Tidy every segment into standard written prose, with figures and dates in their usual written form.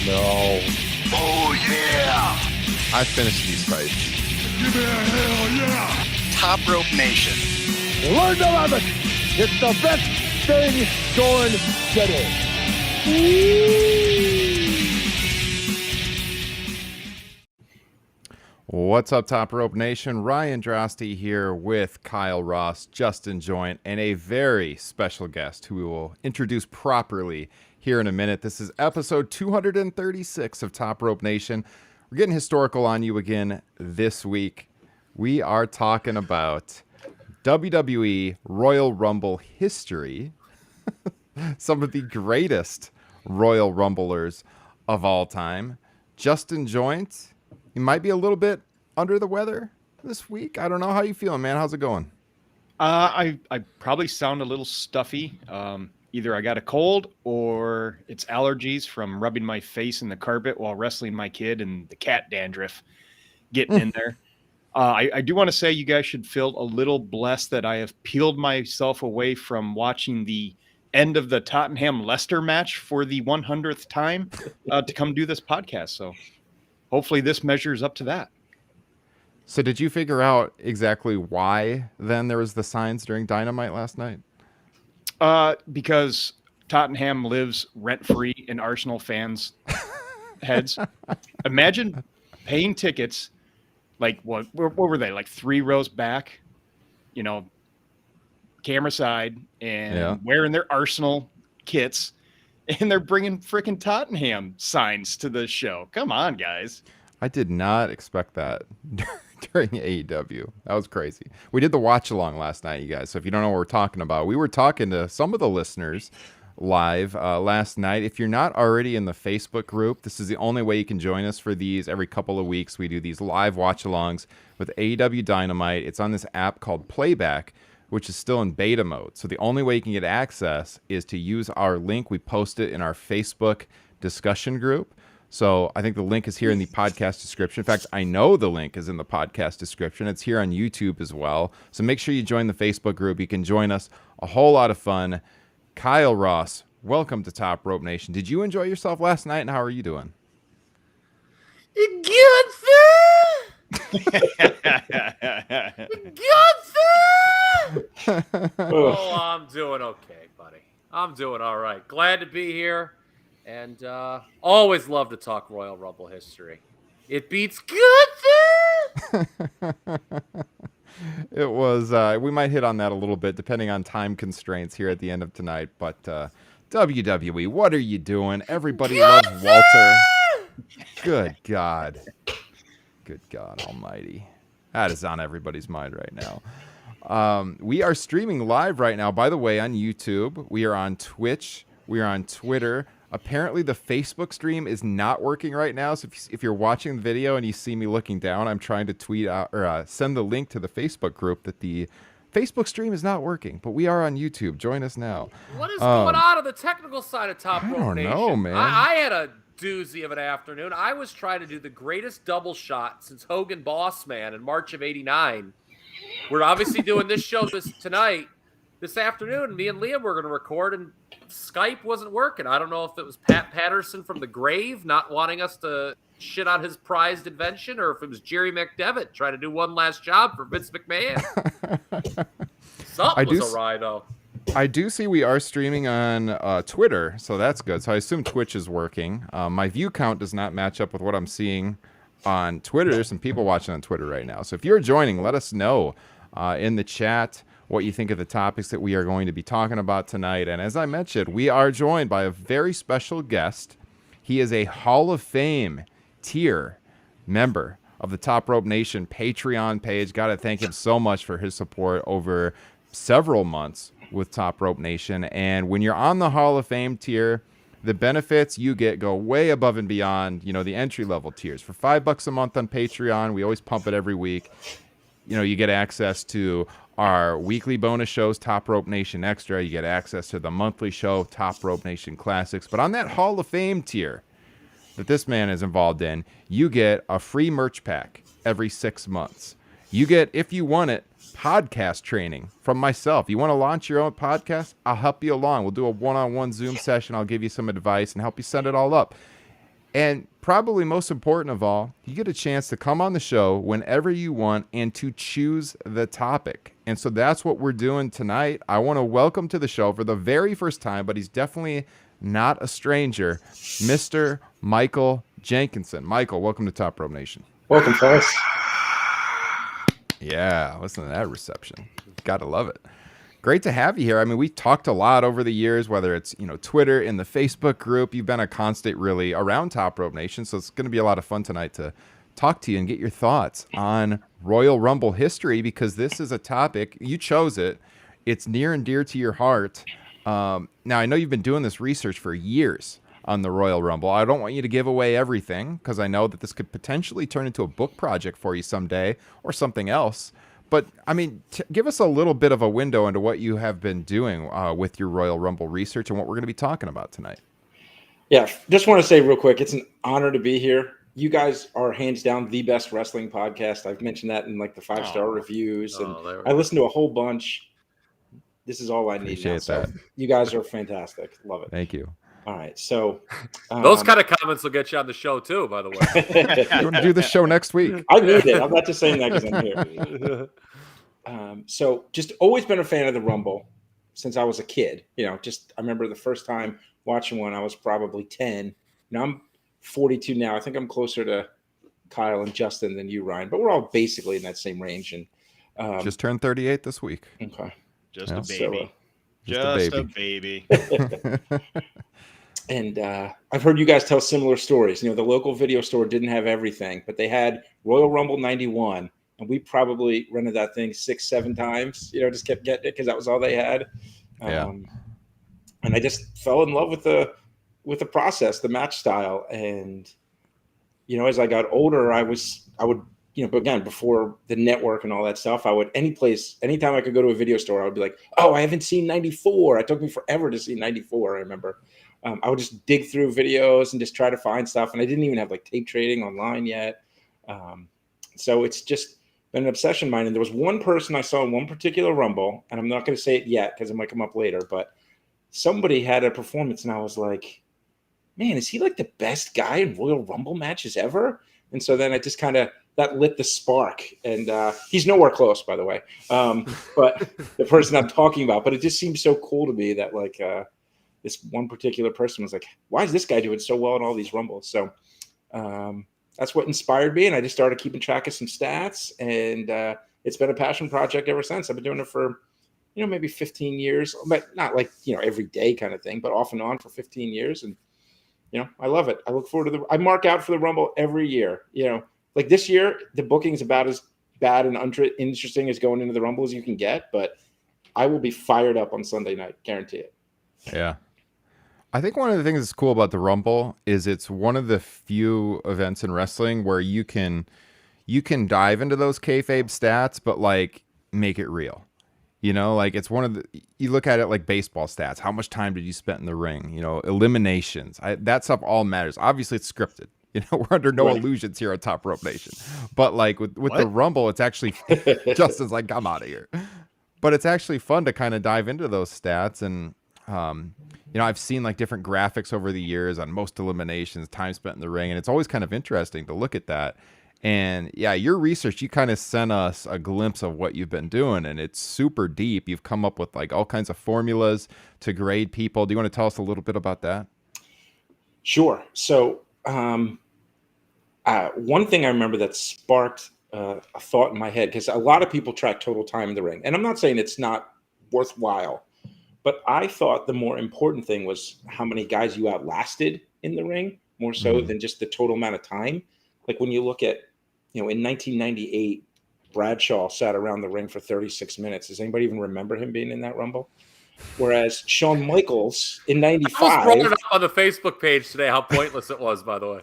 No. Oh, yeah! I finished these fights. Give me a hell yeah! Top Rope Nation. Learn to love it. It's the best thing going today. What's up, Top Rope Nation? Ryan Drosty here with Kyle Ross, Justin Joint, and a very special guest who we will introduce properly here in a minute. This is episode 236 of Top Rope Nation. We're getting historical on you again this week. We are talking about WWE Royal Rumble history. Some of the greatest Royal Rumblers of all time. Justin Joint, you might be a little bit under the weather this week. I don't know. How you feeling, man? How's it going? I probably sound a little stuffy. Either I got a cold or it's allergies from rubbing my face in the carpet while wrestling my kid and the cat dandruff getting in there. I do want to say you guys should feel a little blessed that I have peeled myself away from watching the end of the Tottenham-Leicester match for the 100th time to come do this podcast. So hopefully this measures up to that. So did you figure out exactly why then there was the signs during Dynamite last night? Because Tottenham lives rent-free in Arsenal fans' heads. Imagine paying tickets, like what were they, like 3 rows back, you know, camera side, and wearing their Arsenal kits, and they're bringing freaking Tottenham signs to the show. Come on, guys. I did not expect that during AEW. That was crazy. We did the watch along last night, you guys. So if you don't know what we're talking about, we were talking to some of the listeners live last night. If you're not already in the Facebook group, this is the only way you can join us for these. Every couple of weeks, we do these live watch alongs with AEW Dynamite. It's on this app called Playback, which is still in beta mode. So the only way you can get access is to use our link. We post it in our Facebook discussion group. So I think the link is here in the podcast description. In fact, I know the link is in the podcast description. It's here on YouTube as well. So make sure you join the Facebook group. You can join us. A whole lot of fun. Kyle Ross, welcome to Top Rope Nation. Did you enjoy yourself last night, and how are you doing? Good, sir. Good, sir. Oh, I'm doing okay, buddy. I'm doing all right. Glad to be here. And always love to talk Royal Rumble history. It beats good, sir. It was, we might hit on that a little bit, depending on time constraints here at the end of tonight. But WWE, what are you doing? Everybody loves Walter. Good God. Good God almighty. That is on everybody's mind right now. We are streaming live right now, by the way, on YouTube. We are on Twitch. We are on Twitter. Apparently, the Facebook stream is not working right now. So if you're watching the video and you see me looking down, I'm trying to tweet out or send the link to the Facebook group that the Facebook stream is not working. But we are on YouTube. Join us now. What is going on the technical side of Top Rope Nation? I don't know, man. I had a doozy of an afternoon. I was trying to do the greatest double shot since Hogan Boss Man in March of '89. We're obviously doing this show this afternoon. Me and Liam were going to record, and Skype wasn't working. I don't know if it was Pat Patterson from the grave not wanting us to shit on his prized invention, or if it was Jerry McDevitt trying to do one last job for Vince McMahon. Something was awry, though. I do see we are streaming on Twitter, so that's good. So I assume Twitch is working. My view count does not match up with what I'm seeing on Twitter. There's some people watching on Twitter right now. So if you're joining, let us know in the chat what you think of the topics that we are going to be talking about tonight. And as I mentioned, we are joined by a very special guest. He is a Hall of Fame tier member of the Top Rope Nation Patreon page. Got to thank him so much for his support over several months with Top Rope Nation. And when you're on the Hall of Fame tier, the benefits you get go way above and beyond, the entry-level tiers. For $5 a month on Patreon, we always pump it every week. You get access to our weekly bonus shows, Top Rope Nation Extra. You get access to the monthly show, Top Rope Nation Classics. But on that Hall of Fame tier that this man is involved in, you get a free merch pack every 6 months. You get, if you want it, podcast training from myself. You want to launch your own podcast? I'll help you along. We'll do a one-on-one Zoom session. I'll give you some advice and help you set it all up. And probably most important of all, you get a chance to come on the show whenever you want and to choose the topic. And so that's what we're doing tonight. I want to welcome to the show for the very first time, but he's definitely not a stranger, Mr. Michael Jenkinson. Michael, welcome to Top Rope Nation. Welcome, fellas. Yeah, listen to that reception. Gotta love it. Great to have you here. I mean, we talked a lot over the years, whether it's, Twitter, in the Facebook group. You've been a constant really around Top Rope Nation, so it's going to be a lot of fun tonight to talk to you and get your thoughts on Royal Rumble history, because this is a topic, you chose it. It's near and dear to your heart. Now, I know you've been doing this research for years on the Royal Rumble. I don't want you to give away everything, because I know that this could potentially turn into a book project for you someday or something else. But, I mean, give us a little bit of a window into what you have been doing with your Royal Rumble research and what we're going to be talking about tonight. Yeah, just want to say real quick, it's an honor to be here. You guys are hands down the best wrestling podcast. I've mentioned that in like the 5-star reviews. And I listened to a whole bunch. This is all I need now. So you guys are fantastic. Love it. Thank you. All right. So those kind of comments will get you on the show too, by the way. You want to do this show next week? I need it. I'm not just saying that because I'm here. So just always been a fan of the Rumble since I was a kid. I remember the first time watching one, I was probably 10. Now I'm 42 now. I think I'm closer to Kyle and Justin than you, Ryan, but we're all basically in that same range. And just turned 38 this week. Okay. Just a baby. Just a baby. And I've heard you guys tell similar stories. The local video store didn't have everything, but they had Royal Rumble 91. And we probably rented that thing 6-7 times, just kept getting it because that was all they had. And I just fell in love with the process, the match style. And, as I got older, I would, but again, before the network and all that stuff, I would, anytime I could go to a video store, I would be like, oh, I haven't seen 94. It took me forever to see 94. I remember I would just dig through videos and just try to find stuff. And I didn't even have like tape trading online yet. So it's just been an obsession of mine. And there was one person I saw in one particular Rumble, and I'm not going to say it yet because it might come up later, but somebody had a performance and I was like, man, is he like the best guy in Royal Rumble matches ever? And so then I just that lit the spark. And he's nowhere close, by the way. But the person I'm talking about, but it just seems so cool to me that like this one particular person was like, why is this guy doing so well in all these Rumbles? So that's what inspired me. And I just started keeping track of some stats, and it's been a passion project ever since. I've been doing it for, maybe 15 years, but not like, every day kind of thing, but off and on for 15 years. And, I love it. I look forward to I mark out for the Rumble every year. Like this year, the booking's about as bad and interesting as going into the Rumble as you can get, but I will be fired up on Sunday night. Guarantee it. Yeah. I think one of the things that's cool about the Rumble is it's one of the few events in wrestling where you can dive into those kayfabe stats, but like make it real. Like it's one of you look at it like baseball stats. How much time did you spend in the ring? Eliminations. That stuff all matters. Obviously, it's scripted. We're under no illusions here at Top Rope Nation. But like with the Rumble, it's actually Justin's like, I'm out of here. But it's actually fun to kind of dive into those stats. And I've seen like different graphics over the years on most eliminations, time spent in the ring, and it's always kind of interesting to look at that. And yeah, your research, you kind of sent us a glimpse of what you've been doing, and it's super deep. You've come up with like all kinds of formulas to grade people. Do you want to tell us a little bit about that? Sure. So one thing I remember that sparked a thought in my head, because a lot of people track total time in the ring, and I'm not saying it's not worthwhile, but I thought the more important thing was how many guys you outlasted in the ring, more so than just the total amount of time. Like when you look at, in 1998, Bradshaw sat around the ring for 36 minutes. Does anybody even remember him being in that Rumble? Whereas Shawn Michaels in 95. I was brought it up on the Facebook page today how pointless it was, by the way.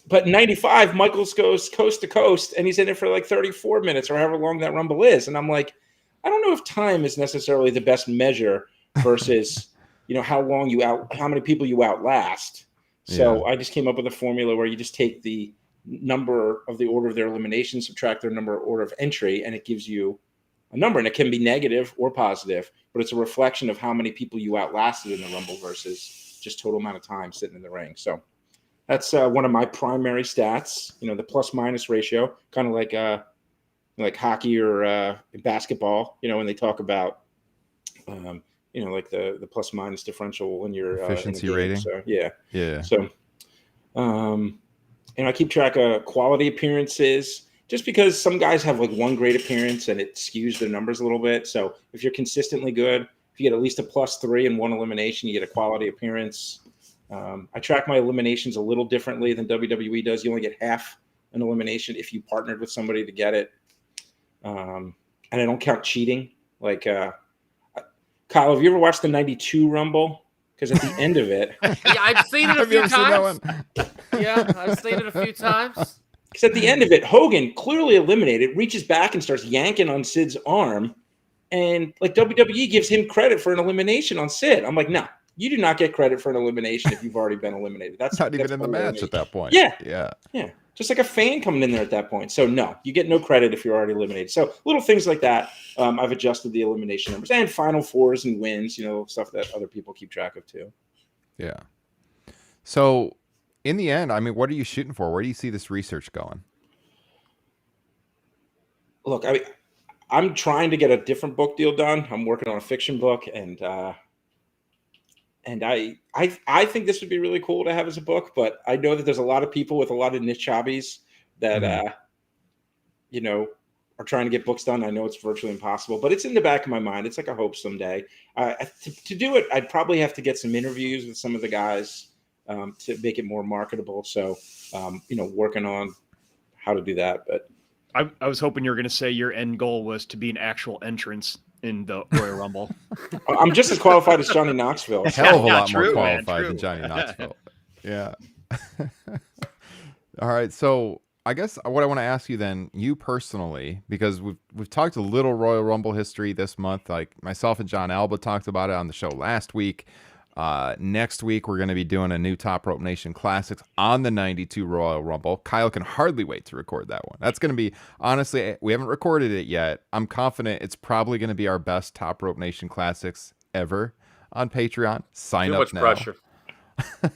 But in 95, Michaels goes coast to coast, and he's in it for like 34 minutes or however long that Rumble is. And I'm like, I don't know if time is necessarily the best measure versus, how many people you outlast. So I just came up with a formula where you just take the number of the order of their elimination, subtract their number order of entry, and it gives you a number. And it can be negative or positive, but it's a reflection of how many people you outlasted in the Rumble versus just total amount of time sitting in the ring. So that's one of my primary stats. The plus minus ratio, kind of like hockey or basketball. When they talk about like the plus minus differential when you're efficiency in the game. rating. So yeah. So I keep track of quality appearances, just because some guys have like one great appearance and it skews their numbers a little bit. So if you're consistently good, if you get at least a +3 in one elimination, you get a quality appearance. I track my eliminations a little differently than WWE does. You only get half an elimination if you partnered with somebody to get it. And I don't count cheating. Like, Kyle, have you ever watched the 92 Rumble? Because at the end of it... Yeah, I've seen it a Have you few ever seen that times. one? Yeah, I've seen it a few times. Because at the end of it, Hogan, clearly eliminated, reaches back and starts yanking on Sid's arm. And like WWE gives him credit for an elimination on Sid. I'm like, no, you do not get credit for an elimination if you've already been eliminated. That's not even in the match at that point. Yeah. Just like a fan coming in there at that point. So no, you get no credit if you're already eliminated. So little things like that. I've adjusted the elimination numbers and final fours and wins, stuff that other people keep track of too. Yeah. So in the end, I mean, what are you shooting for? Where do you see this research going? Look, I'm trying to get a different book deal done. I'm working on a fiction book, and I think this would be really cool to have as a book. But I know that there's a lot of people with a lot of niche hobbies that are trying to get books done. I know it's virtually impossible, but it's in the back of my mind. It's like a hope someday. To do it, I'd probably have to get some interviews with some of the guys to make it more marketable. So, working on how to do that. But I was hoping you were going to say your end goal was to be an actual entrance in the Royal Rumble. I'm just as qualified as Johnny Knoxville. A hell of a lot true, more man, qualified true. than Johnny Knoxville. Yeah. All right. So I guess what I want to ask you then, you personally, because we've talked a little Royal Rumble history this month. Like myself and John Alba talked about it on the show last week. Next week, we're going to be doing a new Top Rope Nation Classics on the 92 Royal Rumble. Kyle can hardly wait to record that one. That's going to be, honestly, we haven't recorded it yet. I'm confident it's probably going to be our best Top Rope Nation Classics ever on Patreon. Sign Too up much now. pressure.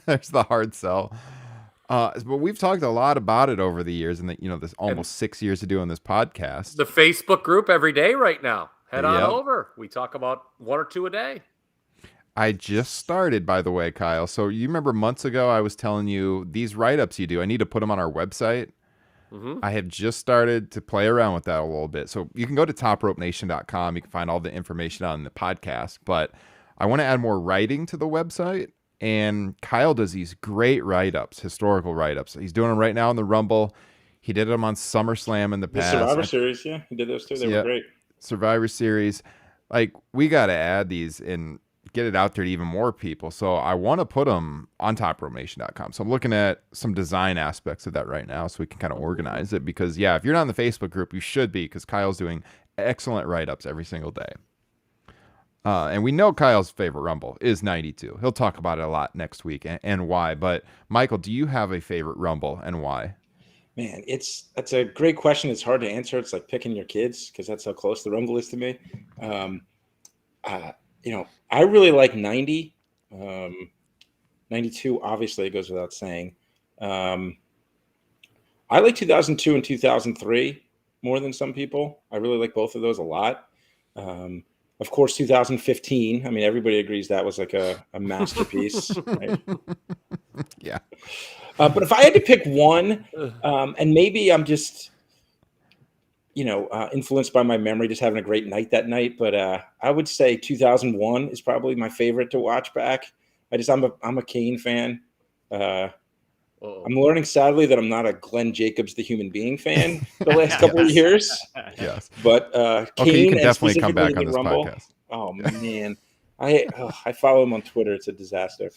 There's the hard sell. But we've talked a lot about it over the years, and this almost 6 years of doing this podcast. The Facebook group every day right now. Head on Yep. over. We talk about 1 or 2 a day. I just started, by the way, Kyle. So you remember months ago I was telling you these write-ups you do, I need to put them on our website. Mm-hmm. I have just started to play around with that a little bit. So you can go to topropenation.com. You can find all the information on the podcast. But I want to add more writing to the website. And Kyle does these great write-ups, historical write-ups. He's doing them right now in the Rumble. He did them on SummerSlam in the The past. Survivor Series, yeah, he did those too. They were great. Survivor Series. Like, we got to add these and get it out there to even more people. So I want to put them on topropenation.com. So I'm looking at some design aspects of that right now so we can kind of organize it. Because, yeah, if you're not in the Facebook group, you should be, because Kyle's doing excellent write-ups every single day. And we know Kyle's favorite Rumble is 92. He'll talk about it a lot next week and why. But, Michael, do you have a favorite Rumble and why? Man, that's a great question. It's hard to answer. It's like picking your kids because that's how close the Rumble is to me. I really like 90. 92, obviously, it goes without saying. I like 2002 and 2003 more than some people. I really like both of those a lot. Of course, 2015. I mean, everybody agrees that was like a masterpiece. Right? Yeah. But if I had to pick one, and maybe I'm just, influenced by my memory, just having a great night that night. But I would say 2001 is probably my favorite to watch back. I'm a Kane fan. I'm learning sadly that I'm not a Glenn Jacobs the human being fan the last couple of years. Yes. But Kane, you can and definitely come back specifically on the this Rumble, podcast. Oh man, I follow him on Twitter. It's a disaster.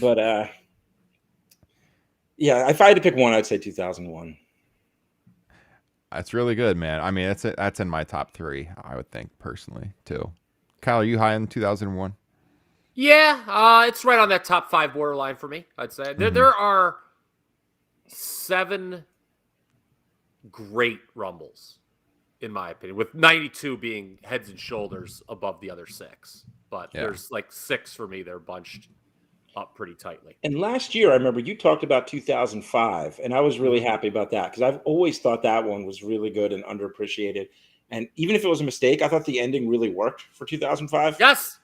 But yeah, if I had to pick one, I'd say 2001. That's really good, man. I mean, that's in my top 3, I would think, personally, too. Kyle, are you high in 2001? Yeah, it's right on that top 5 borderline for me, I'd say. There are 7 great Rumbles, in my opinion, with 92 being heads and shoulders above the other 6. but there's like 6 for me. They're bunched up pretty tightly. And last year, I remember you talked about 2005, and I was really happy about that because I've always thought that one was really good and underappreciated. And even if it was a mistake, I thought the ending really worked for 2005. Yes.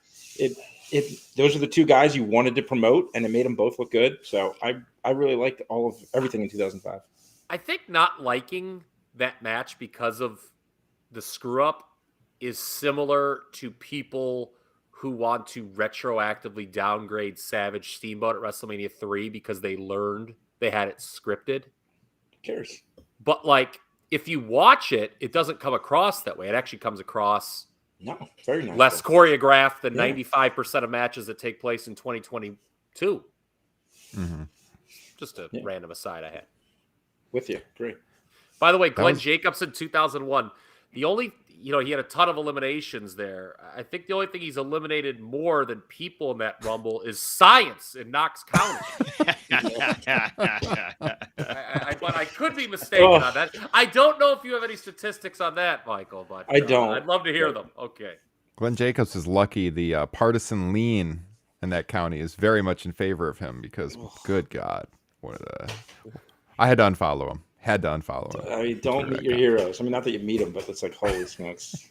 Those are the 2 guys you wanted to promote, and it made them both look good. So I really liked everything in 2005. I think not liking that match because of the screw up is similar to people who want to retroactively downgrade Savage Steamboat at WrestleMania 3 because they learned they had it scripted. Who cares? But like, if you watch it, it doesn't come across that way. It actually comes across very nice. Less choreographed than 95% of matches that take place in 2022. Mm-hmm. Just a random aside I had. With you. Great. By the way, Glenn Jacobson, 2001. The only, he had a ton of eliminations there. I think the only thing he's eliminated more than people in that Rumble is science in Knox County. But I could be mistaken on that. I don't know if you have any statistics on that, Michael, but I don't. I'd love to hear them. Okay. Glenn Jacobs is lucky. The partisan lean in that county is very much in favor of him because, good God, I had to unfollow him. I mean, don't meet your heroes. I mean, not that you meet them, but it's like, holy smokes.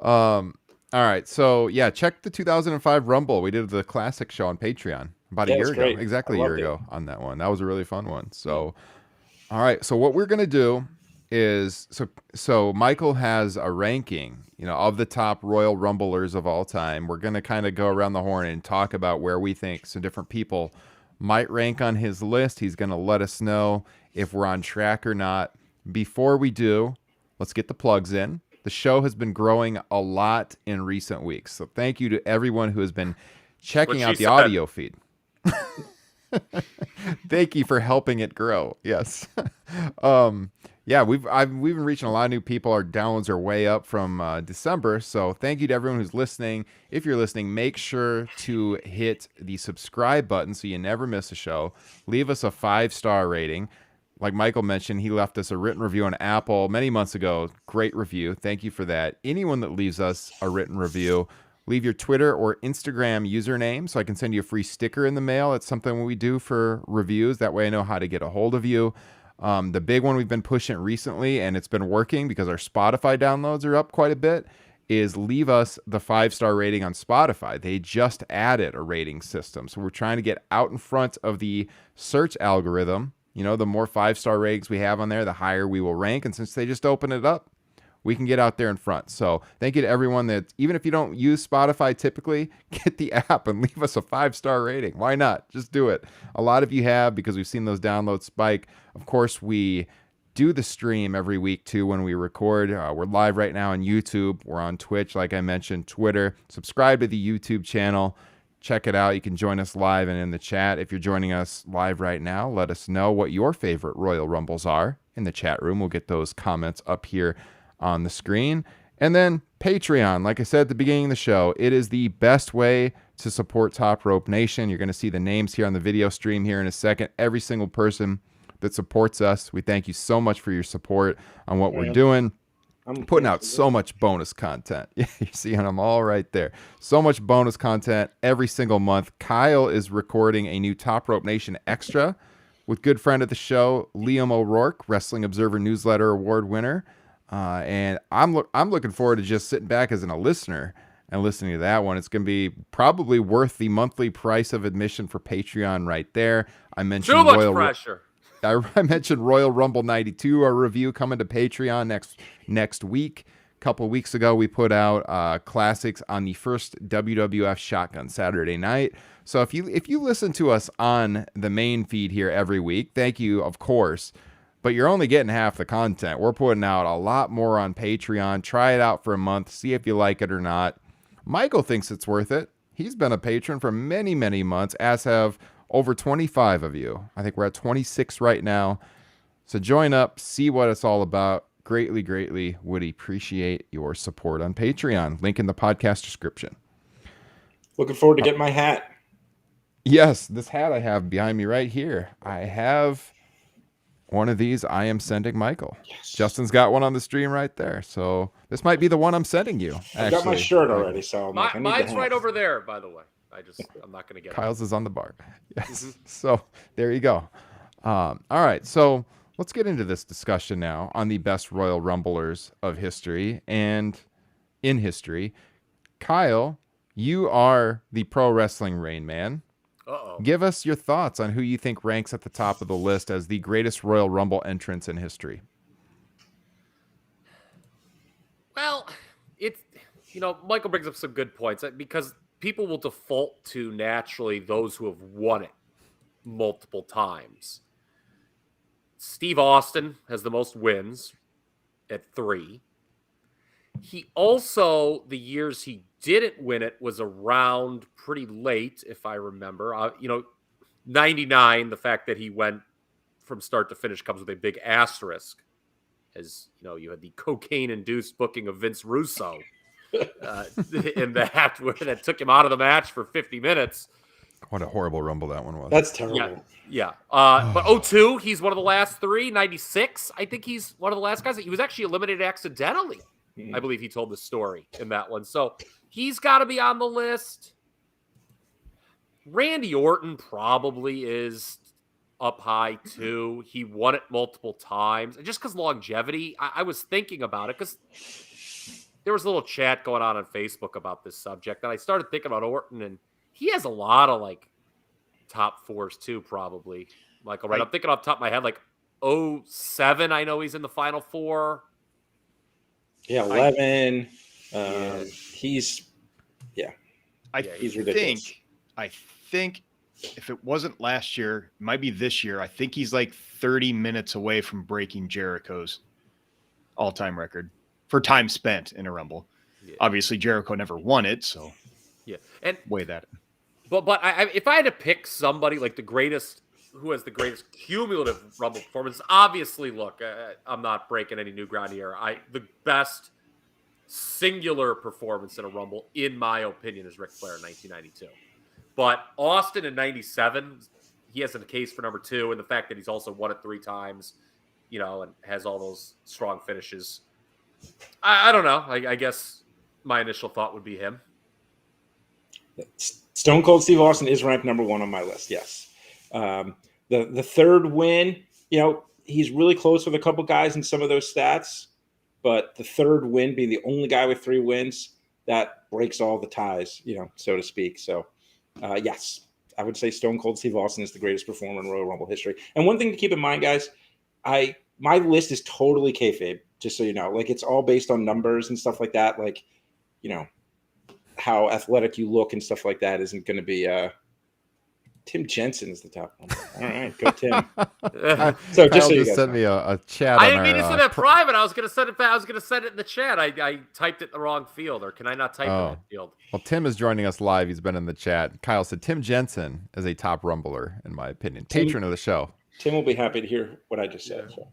All right. So, check the 2005 Rumble. We did the classic show on Patreon about a year ago. Great. Exactly a year ago on that one. That was a really fun one. So, all right. So, what we're going to do is, so Michael has a ranking, of the top Royal Rumblers of all time. We're going to kind of go around the horn and talk about where we think some different people might rank on his list. He's going to let us know if we're on track or not. Before we do, let's get the plugs in. The show has been growing a lot in recent weeks. So thank you to everyone who has been checking out the audio feed. Thank you for helping it grow. Yes. We've been reaching a lot of new people. Our downloads are way up from December. So thank you to everyone who's listening. If you're listening, make sure to hit the subscribe button so you never miss a show. Leave us a 5-star rating. Like Michael mentioned, he left us a written review on Apple many months ago. Great review. Thank you for that. Anyone that leaves us a written review, leave your Twitter or Instagram username so I can send you a free sticker in the mail. It's something we do for reviews. That way I know how to get a hold of you. The big one we've been pushing recently, and it's been working because our Spotify downloads are up quite a bit, is leave us the 5-star rating on Spotify. They just added a rating system. So we're trying to get out in front of the search algorithm. The more 5-star ratings we have on there, the higher we will rank. And since they just opened it up, we can get out there in front. So thank you to everyone that, even if you don't use Spotify typically, get the app and leave us a 5-star rating. Why not? Just do it. A lot of you have, because we've seen those downloads spike. Of course, we do the stream every week too when we record. We're live right now on YouTube. We're on Twitch, like I mentioned, Twitter. Subscribe to the YouTube channel. Check it out. You can join us live and in the chat. If you're joining us live right now, let us know what your favorite Royal Rumbles are in the chat room. We'll get those comments up here on the screen. And then Patreon, like I said at the beginning of the show, it is the best way to support Top Rope Nation. You're going to see the names here on the video stream here in a second. Every single person that supports us, we thank you so much for your support on what we're doing. I'm putting out so much bonus content. Yeah, you're seeing them all right there. So much bonus content every single month. Kyle is recording a new Top Rope Nation Extra with good friend of the show, Liam O'Rourke, Wrestling Observer Newsletter Award winner. And I'm looking forward to just sitting back as a listener and listening to that one. It's going to be probably worth the monthly price of admission for Patreon right there. I mentioned too much pressure. I mentioned Royal Rumble 92, our review coming to Patreon next week. A couple of weeks ago, we put out classics on the first WWF Shotgun Saturday night. So if you listen to us on the main feed here every week, thank you, of course. But you're only getting half the content. We're putting out a lot more on Patreon. Try it out for a month. See if you like it or not. Michael thinks it's worth it. He's been a patron for many, many months, as have over 25 of you. I think we're at 26 right now. So join up, see what it's all about. Greatly, greatly would appreciate your support on Patreon. Link in the podcast description. Looking forward to getting my hat. Yes, this hat I have behind me right here. I have One of these I am sending Michael. Yes. Justin's got one on the stream right there. So this might be the one I'm sending you. I got my shirt already, so I'm like, I need Mine's the right hat. over there, by the way. I'm not going to get it. Kyle's is on the bar. Yes. So there you go. All right. So let's get into this discussion now on the best Royal Rumblers of history and in history. Kyle, you are the pro wrestling Rain Man. Uh-oh. Give us your thoughts on who you think ranks at the top of the list as the greatest Royal Rumble entrance in history. Well, it's, Michael brings up some good points because people will default to naturally those who have won it multiple times. Steve Austin has the most wins at 3. He also, the years he didn't win it was around pretty late, if I remember. 99, the fact that he went from start to finish comes with a big asterisk. As you had the cocaine-induced booking of Vince Russo in that took him out of the match for 50 minutes. What a horrible Rumble that one was. That's terrible. Yeah. But 02, he's one of the last 3. 96, I think he's one of the last guys. He was actually eliminated accidentally. I believe he told the story in that one. So he's got to be on the list. Randy Orton probably is up high too. He won it multiple times. And just because longevity, I was thinking about it because there was a little chat going on Facebook about this subject. And I started thinking about Orton, and he has a lot of top 4s too, probably. Michael, right? I'm thinking off the top of my head, 07, I know he's in the final 4. Yeah, 11. He's ridiculous. I think if it wasn't last year, it might be this year. I think he's 30 minutes away from breaking Jericho's all-time record for time spent in a Rumble. Yeah. Obviously, Jericho never won it, so and weigh that. But if I had to pick somebody the greatest, who has the greatest cumulative Rumble performance, obviously, look, I'm not breaking any new ground here. The best singular performance in a Rumble, in my opinion, is Ric Flair in 1992. But Austin in 97, he has a case for number 2, and the fact that he's also won it 3 times, and has all those strong finishes. I don't know. I guess my initial thought would be him. Stone Cold Steve Austin is ranked number 1 on my list. Yes. The third win, he's really close with a couple guys in some of those stats, but the third win being the only guy with 3 wins, that breaks all the ties, so to speak. So, yes, I would say Stone Cold Steve Austin is the greatest performer in Royal Rumble history. And one thing to keep in mind, guys, my list is totally kayfabe, just so you know. It's all based on numbers and stuff like that. How athletic you look and stuff like that isn't going to be Tim Jensen is the top one. All right, go Tim. So just so you guys sent me a chat. I didn't mean to send it private. I was going to send it back. I was going to send it in the chat. I typed it in the wrong field, or can I not type it in the field? Well, Tim is joining us live. He's been in the chat. Kyle said Tim Jensen is a top Rumbler, in my opinion. Patron of the show. Tim will be happy to hear what I just said. So.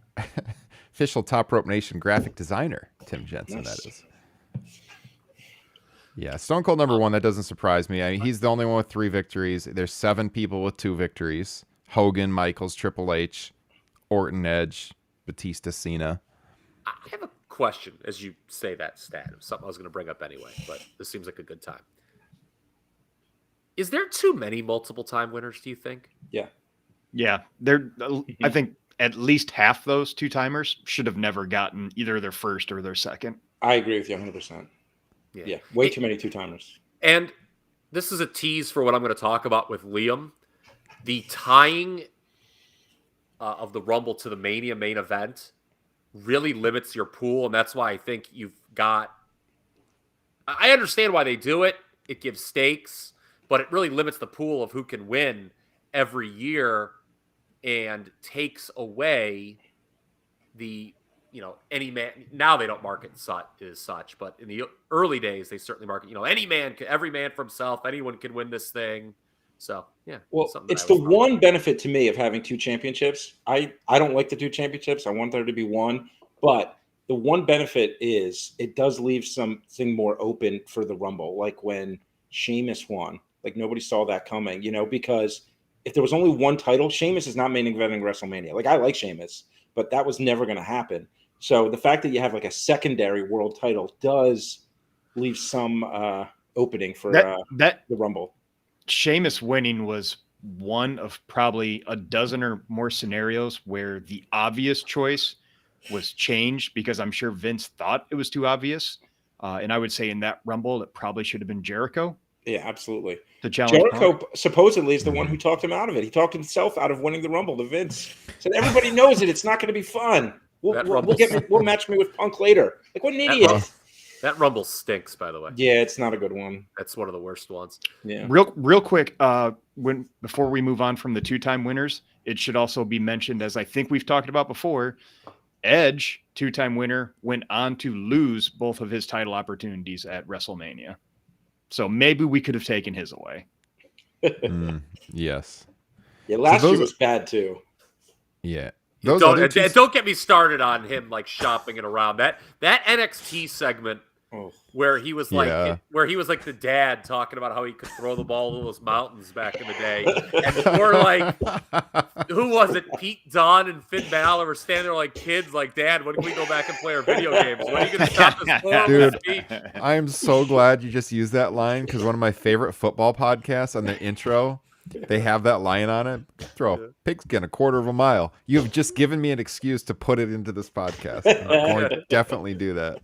Official Top Rope Nation graphic designer, Tim Jensen, nice. That is. Yeah, Stone Cold number 1, that doesn't surprise me. I mean, he's the only one with 3 victories. There's 7 people with 2 victories. Hogan, Michaels, Triple H, Orton, Edge, Batista, Cena. I have a question as you say that stat. It was something I was going to bring up anyway, but this seems like a good time. Is there too many multiple time winners, do you think? Yeah. Yeah. I think at least half those 2-timers should have never gotten either their first or their second. I agree with you 100%. Yeah, way too many 2-timers. And this is a tease for what I'm going to talk about with Liam. The tying of the Rumble to the Mania main event really limits your pool, and that's why I think you've got... I understand why they do it. It gives stakes, but it really limits the pool of who can win every year and takes away the... any man, now they don't market as such, but in the early days, they certainly market, every man for himself, anyone can win this thing. So, yeah. Well, it's the one benefit to me of having 2 championships. I don't like the 2 championships. I want there to be 1, but the one benefit is it does leave something more open for the Rumble. Like when Sheamus won, nobody saw that coming, because if there was only one title, Sheamus is not main eventing WrestleMania. Like, I like Sheamus, but that was never going to happen. So the fact that you have like a secondary world title does leave some opening for the Rumble. Sheamus winning was one of probably a dozen or more scenarios where the obvious choice was changed because I'm sure Vince thought it was too obvious. And I would say in that Rumble, it probably should have been Jericho. Yeah, absolutely. The challenge. Jericho supposedly is the one who talked him out of it. He talked himself out of winning the Rumble to Vince. Said everybody knows it. It's not going to be fun. We'll match me with Punk later. Like, what an idiot. That Rumble stinks, by the way. Yeah, it's not a good one. That's one of the worst ones. Yeah. Real quick, before we move on from the two-time winners, it should also be mentioned, as I think we've talked about before, Edge, two-time winner, went on to lose both of his title opportunities at WrestleMania. So maybe we could have taken his away. Yes. Yeah, last year was bad too. Yeah. Don't get me started on him like shopping it around. That NXT segment where he was like the dad talking about how he could throw the ball to those mountains back in the day. And we're like, who was it? Pete Dunne and Finn Balor were standing there like kids, like, Dad, when can we go back and play our video games? When are you going to stop this horrible speech? I am so glad you just used that line because one of my favorite football podcasts on the intro, they have that line on it. Throw a pigskin 1/4 of a mile. You have just given me an excuse to put it into this podcast. I'm going to definitely do that.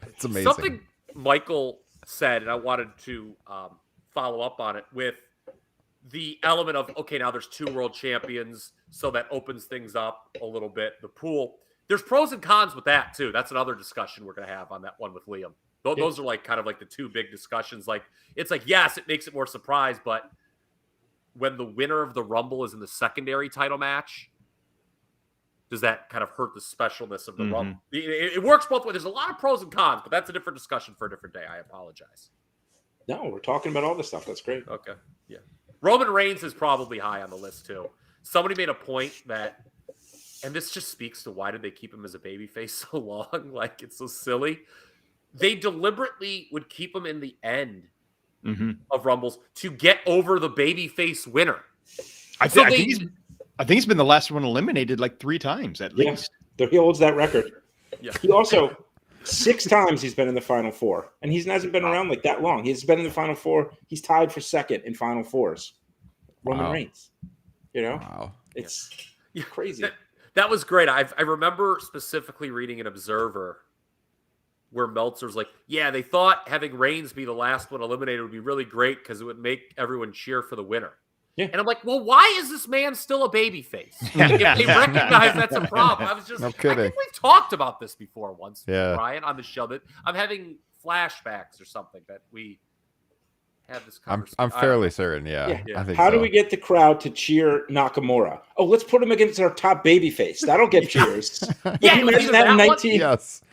It's amazing. Something Michael said, and I wanted to follow up on it with the element of, okay, now there's 2 world champions, so that opens things up a little bit. The pool. There's pros and cons with that, too. That's another discussion we're going to have on that one with Liam. Those are like kind of like the 2 big discussions. Like, it's like, yes, it makes it more surprise, but when the winner of the Rumble is in the secondary title match, does that kind of hurt the specialness of the Rumble? It works both ways. There's a lot of pros and cons, but that's a different discussion for a different day. I apologize. No, we're talking about all this stuff. That's great. Okay. Yeah. Roman Reigns is probably high on the list, too. Somebody made a point that, and this just speaks to why did they keep him as a babyface so long? Like, it's so silly. They deliberately would keep him in the end of Rumbles to get over the babyface winner. I think he's been the last one eliminated like 3 times at least. He holds that record. Yeah. He also 6 times he's been in the Final Four, and he hasn't been around like that long. He's been in the Final Four. He's tied for second in Final Fours. Roman Reigns. You know, it's crazy. That was great. I remember specifically reading an Observer where Meltzer's like, yeah, they thought having Reigns be the last one eliminated would be really great because it would make everyone cheer for the winner. Yeah. And I'm like, well, why is this man still a babyface? If they recognize that's a problem. I was just, I think we've talked about this before once, Brian, on the show, that I'm having flashbacks or something that we had this conversation. I'm fairly certain, I think How do we get the crowd to cheer Nakamura? Oh, let's put him against our top babyface. That'll get cheers. Yeah, imagine that in 19. Yes.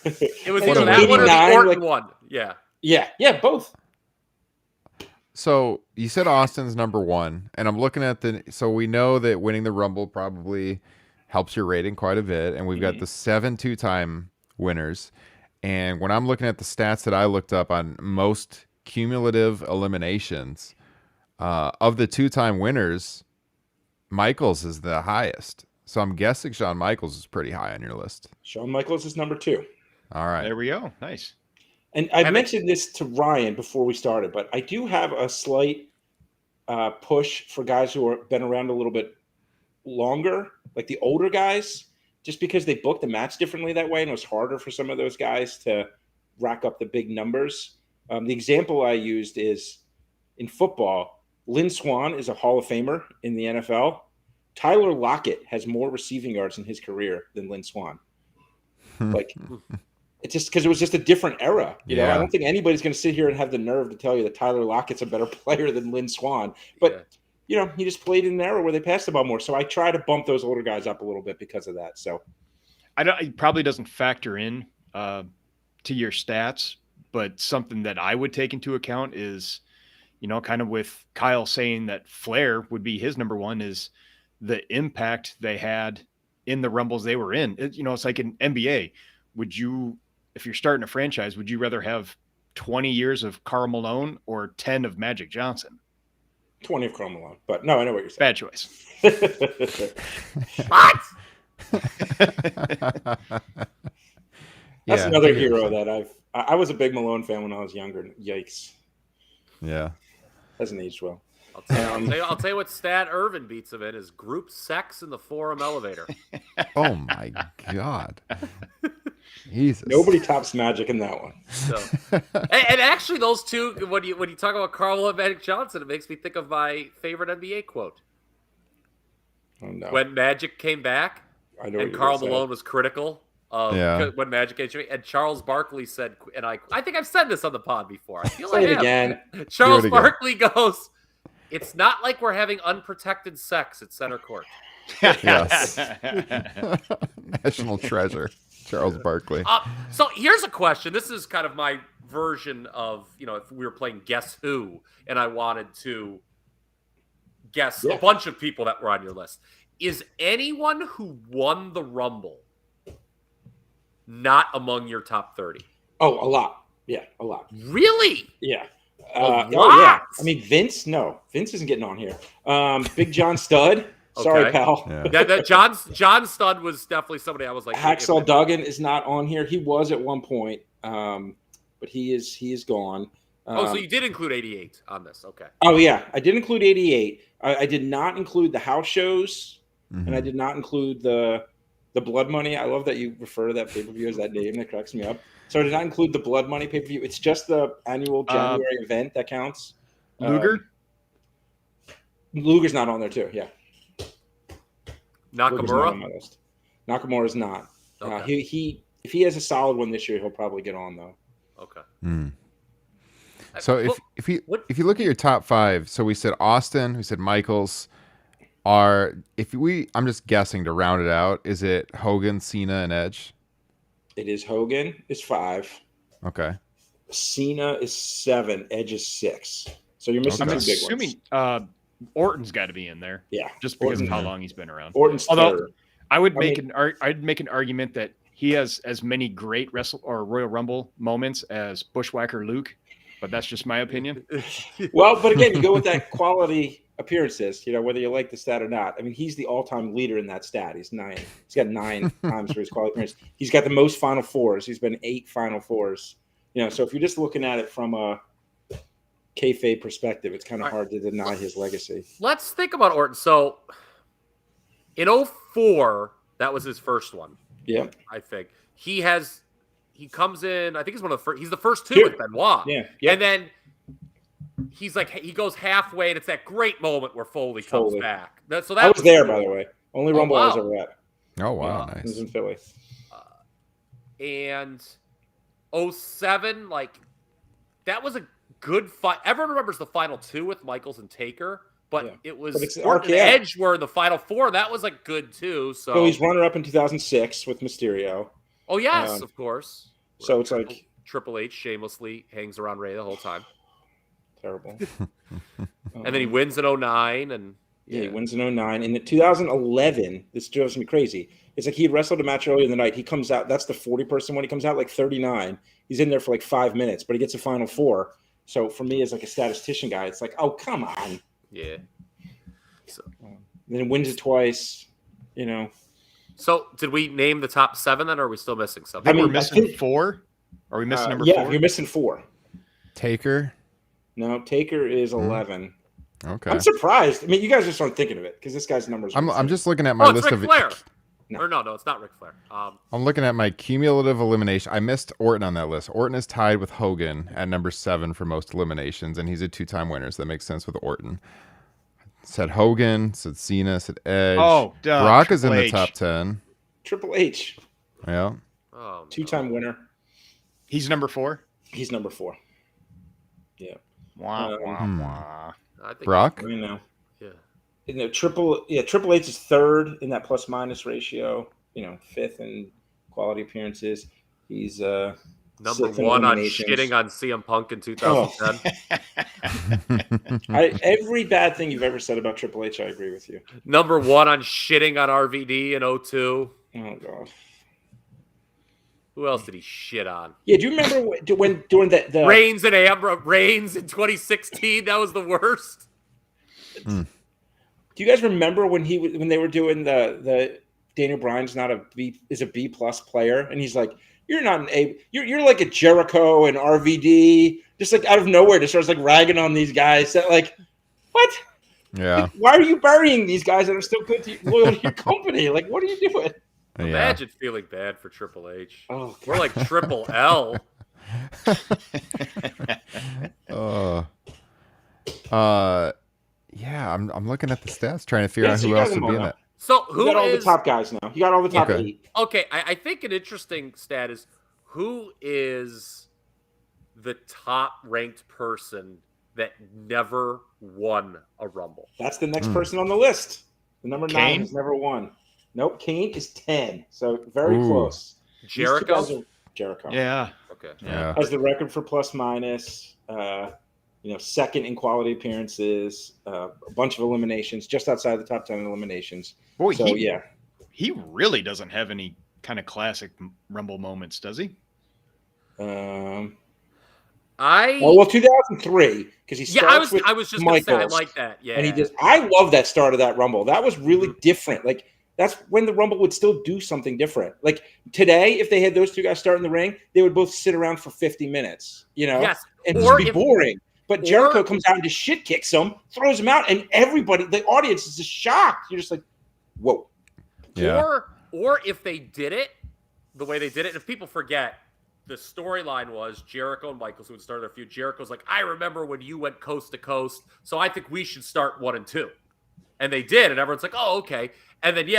It was either that one or the Orton one. Yeah. Yeah, both. So you said Austin's number 1, and I'm looking at so we know that winning the Rumble probably helps your rating quite a bit, and we've got the 7 2-time winners. And when I'm looking at the stats that I looked up on most cumulative eliminations of the 2-time winners, Michaels is the highest. So I'm guessing Shawn Michaels is pretty high on your list. Shawn Michaels is number 2. All right. There we go. Nice. And I mentioned this to Ryan before we started, but I do have a slight push for guys who have been around a little bit longer, like the older guys, just because they booked the match differently that way, and it was harder for some of those guys to rack up the big numbers. The example I used is in football, Lynn Swann is a Hall of Famer in the NFL. Tyler Lockett has more receiving yards in his career than Lynn Swann. Like, it's just because it was just a different era. You know, I don't think anybody's going to sit here and have the nerve to tell you that Tyler Lockett's a better player than Lynn Swann. But, you know, he just played in an era where they passed the ball more. So I try to bump those older guys up a little bit because of that. So it probably doesn't factor in to your stats, but something that I would take into account is, you know, kind of with Kyle saying that Flair would be his number 1, is the impact they had in the Rumbles they were in. You know, it's like an NBA. Would you, if you're starting a franchise, would you rather have 20 years of Karl Malone or 10 of Magic Johnson? 20 of Karl Malone. But no, I know what you're saying. Bad choice. What? That's another hero that I was a big Malone fan when I was younger. Yikes. Yeah. Hasn't aged well. I'll tell you what stat Irvin beats him in is group sex in the forum elevator. Oh my God. Jesus. Nobody tops Magic in that one. So, and actually, those two, when you talk about Carl and Magic Johnson, it makes me think of my favorite NBA quote. Oh, no. When Magic came back, I know and Karl Malone was critical of when Magic came, and Charles Barkley said, and I think I've said this on the pod before. I feel Say it again. Charles Barkley goes, "It's not like we're having unprotected sex at center court." Yes. National treasure, Charles Barkley. So here's a question. This is kind of my version of, if we were playing Guess Who, and I wanted to guess a bunch of people that were on your list. Is anyone who won the Rumble not among your top 30? Oh, a lot. Yeah, a lot. Really? Yeah. Oh, yeah. I mean, Vince? No. Vince isn't getting on here. Big John Studd. Sorry, pal. Yeah. John Studd was definitely somebody I was like. Hacksaw Duggan is not on here. He was at one point, but he is gone. So you did include 88 on this. Okay. Oh, yeah. I did include 88. I did not include the house shows, and I did not include the Blood Money. I love that you refer to that pay-per-view as that name. That cracks me up. So I did not include the Blood Money pay-per-view. It's just the annual January event that counts. Luger? Luger's not on there, too. Yeah. Nakamura? On my list. Nakamura's not. Okay. If he has a solid one this year, he'll probably get on, though. Okay. So if you look at your top 5, so we said Austin, we said Michaels. I'm just guessing to round it out. Is it Hogan, Cena, and Edge? It is Hogan is 5. Okay. Cena is 7. Edge is 6. So you're missing two big ones. Assuming Orton's got to be in there. Yeah, just because of how long he's been around. Orton's third. I'd make an argument that he has as many great Royal Rumble moments as Bushwhacker Luke, but that's just my opinion. Well, but again, you go with that quality appearances, whether you like the stat or not. I mean, he's the all-time leader in that stat. He's 9. He's got 9 times for his quality appearance. He's got the most Final Fours. He's been 8 Final Fours. So if you're just looking at it from a kayfabe perspective, it's kind of hard to deny his legacy. Let's think about Orton. So in 2004, that was his first one. Yeah. I think. He comes in, I think he's one of the first. He's the first 2 with Benoit. Yeah. And then he goes halfway, and it's that great moment where Foley comes back. So that I was there, by the way. Only Rumble I was ever at. Oh, wow. Nice. It was in Philly. And 2007, that was a good fight. Everyone remembers the final 2 with Michaels and Taker, but it was Orton and Edge were in the final 4. That was good too. So he's runner-up in 2006 with Mysterio. Oh yes, of course. So it's Triple H shamelessly hangs around Ray the whole time. Terrible. And then he wins in 2009, and he wins in 2009. And in 2011, this drives me crazy. It's like he had wrestled a match earlier in the night. He comes out. That's the 40-person one. He comes out 39. He's in there for 5 minutes, but he gets a final 4. So for me, as a statistician guy, it's oh, come on. Yeah. So then he wins it twice, So did we name the top 7 then, or are we still missing something? I mean, we're missing 4? Are we missing number 4? Yeah, you're missing 4. Taker? No, Taker is 11. Okay. I'm surprised. I mean, you guys just aren't thinking of it because this guy's numbers. I'm just looking at my list of Flair. No. Or no, it's not Ric Flair. I'm looking at my cumulative elimination. I missed Orton on that list. Orton is tied with Hogan at number 7 for most eliminations, and he's a 2-time winner, so that makes sense with Orton. Said Hogan, said Cena, said Edge. Oh, duh. Brock is in the top 10. Triple H. Yeah. Oh, 2-time winner. He's number 4? He's number 4. Yeah. Wow. I think Brock? I know. Yeah. Triple H is 3rd in that plus-minus ratio. 5th in quality appearances. He's number 1 on shitting on CM Punk in 2010. Every bad thing you've ever said about Triple H, I agree with you. Number 1 on shitting on RVD in 2002. Oh god. Who else did he shit on? Yeah, do you remember when during the Reigns and Reigns in 2016? That was the worst. Do you guys remember when they were doing the Daniel Bryan's not a B plus player, and he's like, you're not an A, you're like a Jericho and RVD, just like out of nowhere, just starts like ragging on these guys that like, what? Yeah. Like, why are you burying these guys that are still loyal to your company? Like, what are you doing? Imagine feeling bad for Triple H. Oh, we're like Triple L. Yeah, I'm looking at the stats, trying to figure out who else would be in that. So who you got all the top guys now? You got all the top 8. Okay, I think an interesting stat is who is the top ranked person that never won a Rumble. That's the next person on the list. The number 9 has never won. Nope, Kane is 10, so very close. Jericho. Yeah. Okay. Yeah. Has the record for plus minus. Second in quality appearances, a bunch of eliminations, just outside the top 10 eliminations. Boy, so he really doesn't have any kind of classic Rumble moments, does he? 2003 because he starts with I was just Michaels, gonna say I like that. Yeah, and he just I love that start of that Rumble. That was really different. Like that's when the Rumble would still do something different. Like today, if they had those two guys start in the ring, they would both sit around for 50 minutes. And just be boring. But Jericho comes out and just shit kicks him, throws him out, and everybody, the audience is just shocked. You're just like, whoa. Yeah. Or if they did it the way they did it, and if people forget, the storyline was Jericho and Michaels who would start their feud. Jericho's like, I remember when you went coast to coast, so I think we should start 1 and 2. And they did, and everyone's like, oh, okay. And then,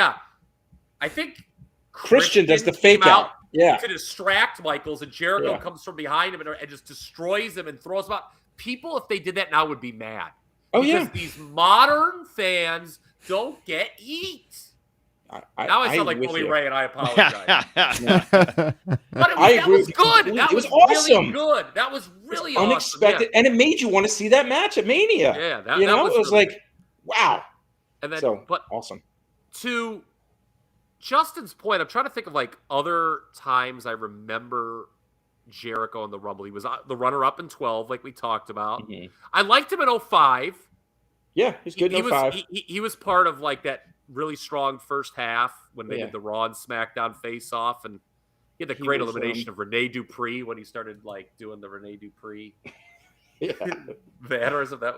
I think Christian does the fake out. To distract Michaels, and Jericho comes from behind him and just destroys him and throws him out. People, if they did that now, would be mad. Because these modern fans don't get eat. Now I sound like Bully Ray, and I apologize. But that was good. That was awesome. Really good. That was really awesome. Unexpected. And it made you want to see that match at Mania. Yeah. That was really like, wow. And then, awesome. To Justin's point, I'm trying to think of like other times I remember Jericho in the Rumble. He was the runner-up in 12, like we talked about. Mm-hmm. I liked him in 05. Yeah, he's good in 05. He was part of like that really strong first half when they did the Raw and SmackDown face-off, and he had the great elimination of Rene Dupree when he started like doing the Rene Dupree banners of that.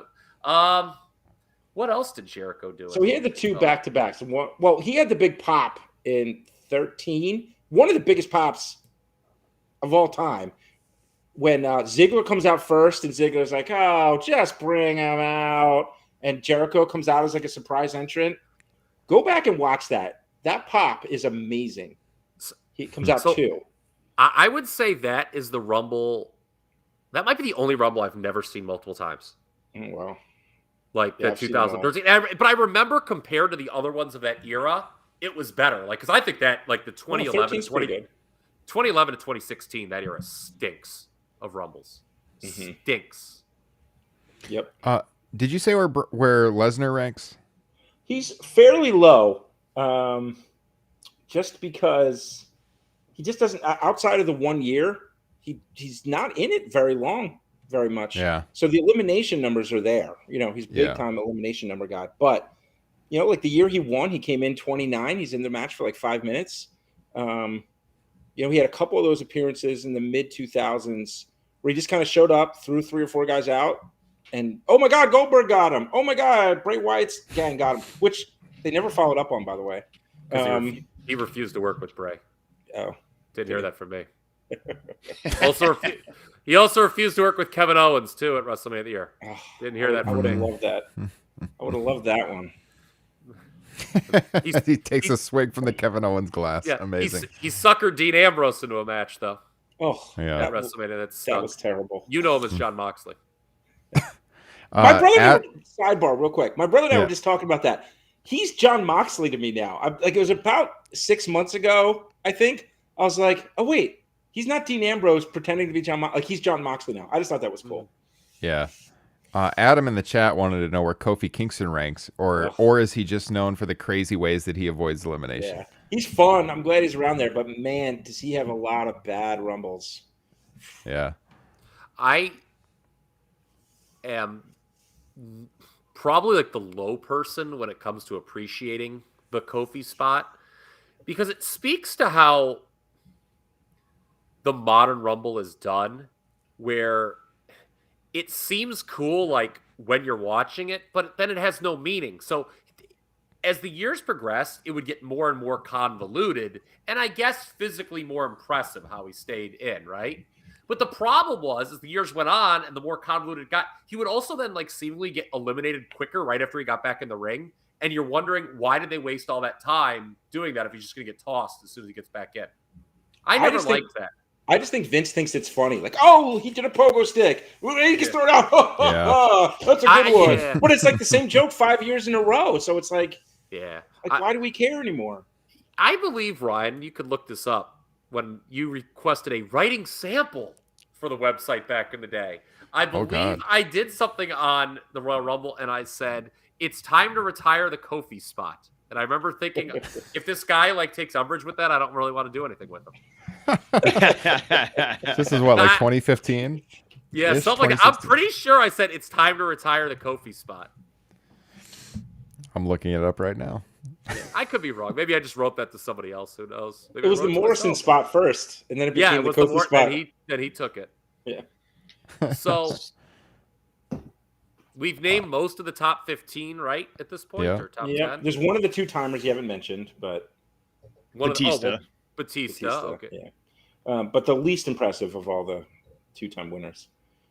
What else did Jericho do? So he had the 2 back-to-backs. Well, he had the big pop in 13. One of the biggest pops of all time, when Ziggler comes out first, and Ziggler's like, "Oh, just bring him out," and Jericho comes out as like a surprise entrant. Go back and watch that. That pop is amazing. He comes out 2. I would say that is the Rumble. That might be the only Rumble I've never seen multiple times. Oh, wow. Like the 2013. But I remember compared to the other ones of that era, it was better. Like, because I think that like the 2011 to 2016, that era stinks of Rumbles. Mm-hmm. Stinks. Yep. Did you say where Lesnar ranks? He's fairly low, just because he just doesn't. Outside of the 1 year, he's not in it very much. Yeah. So the elimination numbers are there. He's big time elimination number guy. But like the year he won, he came in 29. He's in the match for like 5 minutes. He had a couple of those appearances in the mid 2000s where he just kind of showed up, threw 3 or 4 guys out, and oh my God, Goldberg got him. Oh my God, Bray Wyatt's gang got him, which they never followed up on, by the way. He refused to work with Bray. Oh, didn't hear that from me. He also refused to work with Kevin Owens too at WrestleMania of the Year. Didn't hear that from me. I would have loved that. I would have loved that one. He takes a swig from the Kevin Owens glass. Yeah, amazing. He suckered Dean Ambrose into a match though. Oh, yeah. At WrestleMania, that was terrible. You know him as John Moxley. My brother, sidebar real quick. My brother and I were just talking about that. He's John Moxley to me now. It was about 6 months ago, I think. I was like, oh wait, he's not Dean Ambrose pretending to be John Moxley. Like he's John Moxley now. I just thought that was cool. Yeah. Adam in the chat wanted to know where Kofi Kingston ranks, or is he just known for the crazy ways that he avoids elimination? Yeah. He's fun. I'm glad he's around there, but man, does he have a lot of bad Rumbles. Yeah. I am probably like the low person when it comes to appreciating the Kofi spot, because it speaks to how the modern Rumble is done, where it seems cool like when you're watching it, but then it has no meaning. So as the years progressed, it would get more and more convoluted, and I guess physically more impressive how he stayed in, right? But the problem was, as the years went on and the more convoluted it got, he would also then like seemingly get eliminated quicker right after he got back in the ring. And you're wondering, why did they waste all that time doing that if he's just going to get tossed as soon as he gets back in? I never liked that. I just think Vince thinks it's funny. Like, oh, he did a pogo stick. He can throw it out. That's a good one. Yeah. But it's like the same joke 5 years in a row. So it's like, Yeah. why do we care anymore? I believe, Ryan, you could look this up, when you requested a writing sample for the website back in the day. I believe I did something on the Royal Rumble, and I said, it's time to retire the Kofi spot. And I remember thinking, if this guy like takes umbrage with that, I don't really want to do anything with him. This is what, like 2015? Yeah, something like, I'm pretty sure I said it's time to retire the Kofi spot. I'm looking it up right now. I could be wrong. Maybe I just wrote that to somebody else. Who knows? Maybe it was the Morrison spot first, and then it became the Kofi spot. Then he took it. Yeah. So we've named most of the top 15, right, at this point? Yeah. Or top 10? There's one of the two-timers you haven't mentioned, but Batista. Batista. Okay. Yeah. But the least impressive of all the two-time winners.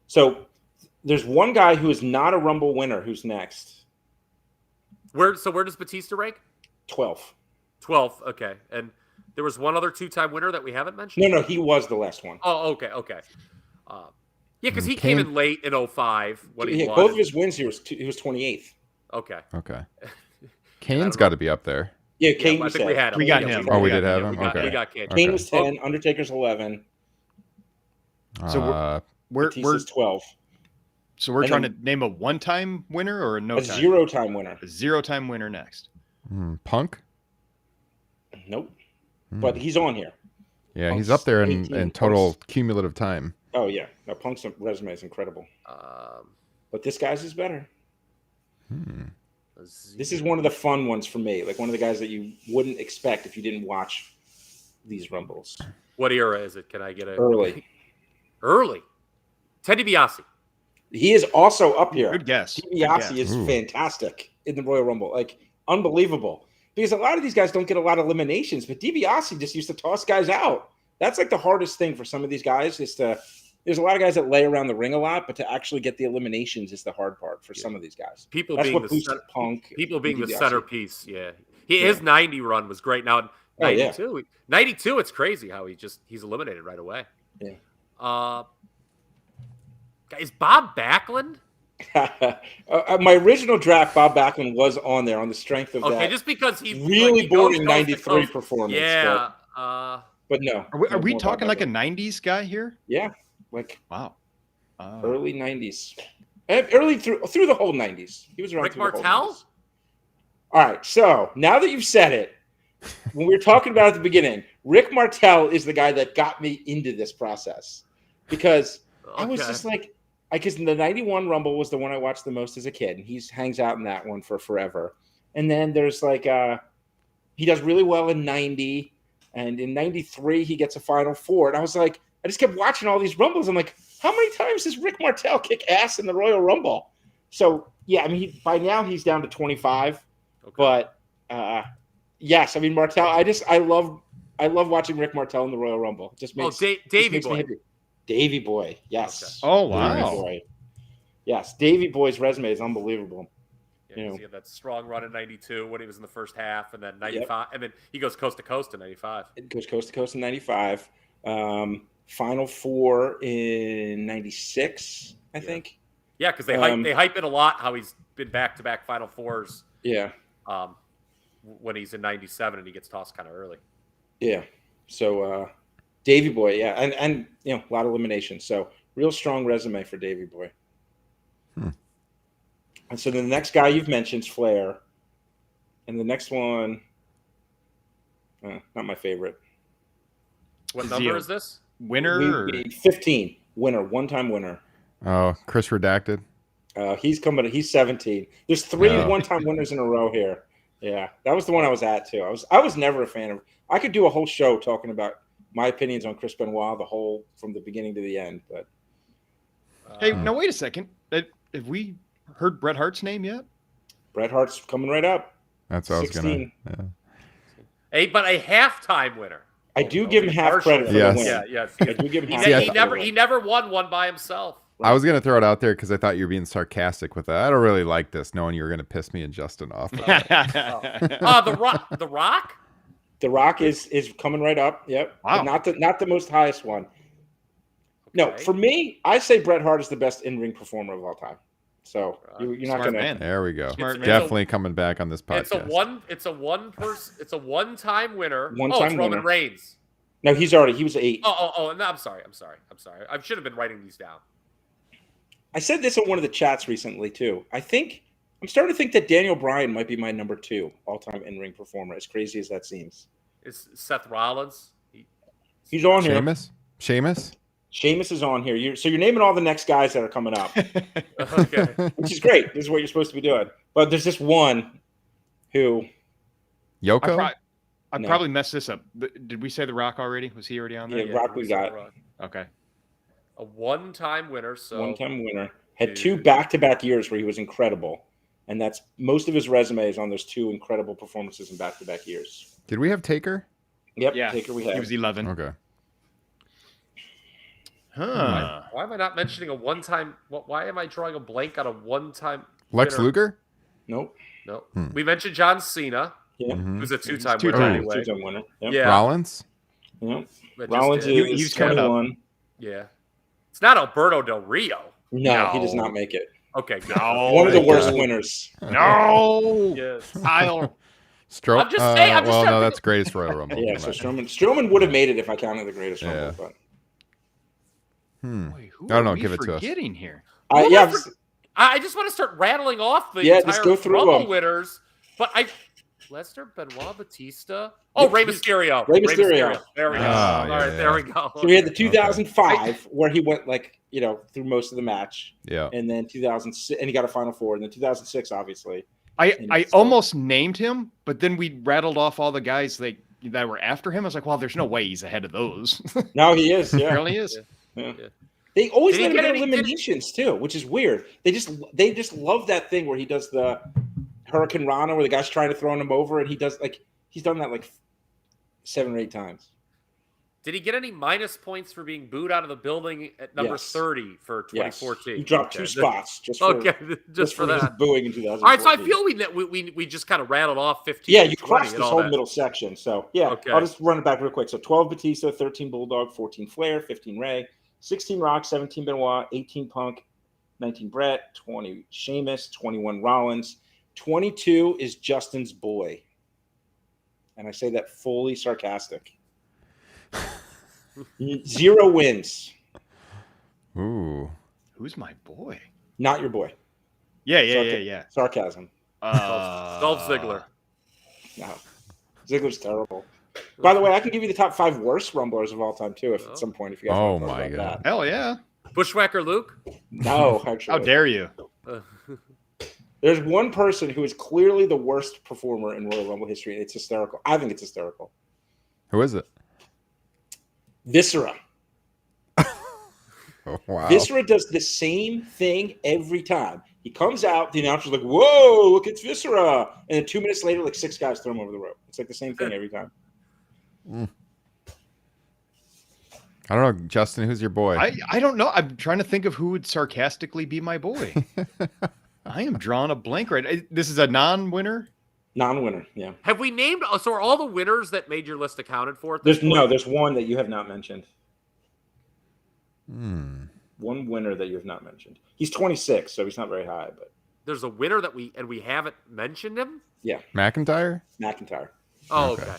So there's one guy who is not a Rumble winner who's next. Where does Batista rank? 12th. 12th, okay. And there was one other two-time winner that we haven't mentioned? No, he was the last one. Oh, okay. Yeah, because he came in late in 05 when he won. Both of his wins, he was 28th. Okay. Kane's got to be up there. Yeah, Kane I was think we had him. We got him. Oh, we did have him? We got Kane. Kane was 10, Undertaker's 11. So Batista's 12. So we're trying to name a one-time winner or a zero-time winner. A zero-time winner next. Punk? Nope. But he's on here. Yeah, Punk's he's up there in 18 total cumulative time. Oh, yeah. Now, Punk's resume is incredible. But this guy's is better. This is one of the fun ones for me. Like one of the guys that you wouldn't expect if you didn't watch these Rumbles. What era is it? Can I get a... Early. Ted DiBiase. He is also up here. Good guess. DiBiase is fantastic in the Royal Rumble. Like, unbelievable. Because a lot of these guys don't get a lot of eliminations, but DiBiase just used to toss guys out. That's like the hardest thing for some of these guys is to... There's a lot of guys that lay around the ring a lot, but to actually get the eliminations is the hard part for some of these guys. People being the centerpiece. Yeah. His 90 run was great. Now, 92, 92, it's crazy how he's eliminated right away. Yeah. Is Bob Backlund? My original draft, Bob Backlund was on there on the strength of that. Okay, just because he really boring 93 performance. Yeah. But no. Are we talking like a 90s guy here? Yeah. Like wow. Early 90s. Early through the whole 90s. He was around Rick through the whole Martel? 90s. All right. So now that you've said it, when we were talking about it at the beginning, Rick Martel is the guy that got me into this process. Because I was just like, because the 91 Rumble was the one I watched the most as a kid. And he hangs out in that one for forever. And then there's like, he does really well in 90. And in 93, he gets a Final Four. And I was like, I just kept watching all these Rumbles. I'm like, how many times does Rick Martel kick ass in the Royal Rumble? So, yeah, I mean, by now he's down to 25. Okay. But, yes, I mean, Martel, I love watching Rick Martel in the Royal Rumble. It just makes Davey Boy. Davey Boy, yes. Okay. Oh, wow. Davey Boy. Yes, Davey Boy's resume is unbelievable. Yeah, he had that strong run in 92 when he was in the first half, and then 95, and then he goes coast to coast in 95. It goes coast to coast in 95. Final Four in 96, I think. Yeah, because they hype it a lot how he's been back-to-back Final Fours. Yeah. When he's in 97 and he gets tossed kind of early. Yeah. So Davey Boy, yeah, and you know, a lot of eliminations. So real strong resume for Davey Boy. And so the next guy you've mentioned is Flair, and the next one, not my favorite. What number is this? Winner? 15. Winner. One-time winner. Oh, Chris Redacted. He's coming. He's 17. There's 3 one-time winners in a row here. Yeah, that was the one I was at too. I was never a fan of. I could do a whole show talking about my opinions on Chris Benoit, from the beginning to the end. But hey, now wait a second. Have we heard Bret Hart's name yet? Bret Hart's coming right up. That's what I was 16. gonna. But a halftime winner. I do give him half credit for the win. Yeah, yes. I do give him half He credit for the win. never won one by himself. I was gonna throw it out there because I thought you were being sarcastic with that. I don't really like this, knowing you were gonna piss me and Justin off. The Rock. The Rock. The Rock is coming right up. Yep. Wow. But not the most highest one. No, Okay. for me, I say Bret Hart is the best in-ring performer of all time. So you're not Smart gonna. man. There we go. Smart man. Definitely coming back on this podcast. It's a one-time winner. One-time it's Roman winner. Reigns. No, he was 8. Oh, no, I'm sorry. I should have been writing these down. I said this on one of the chats recently too. I'm starting to think that Daniel Bryan might be my number 2 all-time in-ring performer. As crazy as that seems, It's Seth Rollins. he's on here. Sheamus. Sheamus is on here. You're naming all the next guys that are coming up, Okay. which is great. This is what you're supposed to be doing. But there's this one who Yoko. I No. probably messed this up. Did we say The Rock already? Was he already on there? Yeah, Rock we got. Okay. A one-time winner. So one-time winner had 2 back-to-back years where he was incredible, and that's most of his resume is on those 2 incredible performances in back-to-back years. Did we have Taker? Yep, Yeah. Taker we He have. was 11. Okay. Huh. why am I not mentioning a one-time? Why am I drawing a blank on a one-time? Lex winner? Luger. Nope. No. We mentioned John Cena, Yeah. Mhm. who's a two-time Two winner times. anyway. 2-time winner. Yep. Yeah. Rollins. Yep. But just- Rollins He is was coming up. 21. Yeah. It's not Alberto Del Rio. No, he does not make it. Okay. Good. One of the thank worst God. winners. No. Yes. Kyle. Stroke. I'm just saying- I'm just well, trying no, to- that's greatest Royal Rumble. Yeah, Never so mind. Strowman would have made it if I counted the greatest Yeah. Rumble. But Wait, who I don't know, are we give it to us. forgetting here? yeah, I just want to start rattling off the Yeah, entire just go through Rumble them. winners. But Lesnar, Benoit, Batista. Oh, Rey Mysterio. Rey Mysterio. There we go. Oh, All yeah, right, yeah. there we go. so we had the 2005 where he went through most of the match, Yeah. and then 2006, and he got a Final Four, and then 2006, obviously. I almost named him, but then we rattled off all the guys that were after him. I was like, well, there's no way he's ahead of those. No, he is. Yeah. Apparently is. Yeah. Yeah. They always Did he let him get get any- eliminations too, which is weird. They just love that thing where he does the Hurricane Rana, where the guy's trying to throw him over, and he's done that 7 or 8 times. Did he get any minus points for being booed out of the building at number Yes. 30 for Yes. 2014? He dropped 2 spots just for Okay, just for his that. booing in 2014. All right, so I feel we just kind of rattled off 15. Yeah, you 20 crushed and this all whole that. middle section. So, yeah, Okay. I'll just run it back real quick. So, 12 Batista, 13 Bulldog, 14 Flair, 15 Ray, 16 Rock, 17 Benoit, 18 Punk, 19 Bret, 20 Sheamus, 21 Rollins, 22 is Justin's boy. And I say that fully sarcastic. 0 wins. Ooh. Who's my boy? Not your boy. Yeah. Sarcasm. Dolph Ziggler. No. Ziggler's terrible. By the way, I can give you the top 5 worst Rumblers of all time, too, if at some point, if you guys Oh, want to talk my about God. Hell yeah. Bushwhacker Luke. that. No, actually. How dare you? There's one person who is clearly the worst performer in Royal Rumble history, and it's hysterical. I think it's hysterical. Who is it? Viscera. Oh, wow. Viscera does the same thing every time. He comes out, the announcer's like, whoa, look, it's Viscera. And then 2 minutes later, 6 guys throw him over the rope. It's the same thing every time. I don't know, Justin. Who's your boy? I don't know. I'm trying to think of who would sarcastically be my boy. I am drawing a blank right. This is a non-winner. Non-winner, yeah. Have we named? So are all the winners that made your list accounted for? At this There's one that you have not mentioned. Hmm. One winner that you have not mentioned. He's 26, so he's not very high, but There's a winner that we haven't mentioned him. yeah, McIntyre? McIntyre. Oh, Okay. okay.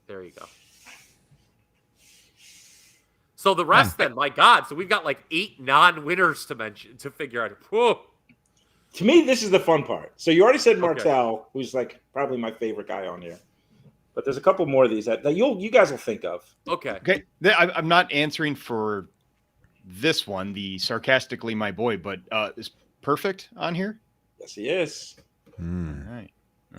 There you go. So the rest, then, my God. So we've got 8 non-winners to mention to figure out. Whoa. To me, this is the fun part. So you already said Martel, who's probably my favorite guy on here. But there's a couple more of these that you guys will think of. Okay. Okay. I'm not answering for this one, the sarcastically my boy, but Perfect on here? Yes, he is. All right.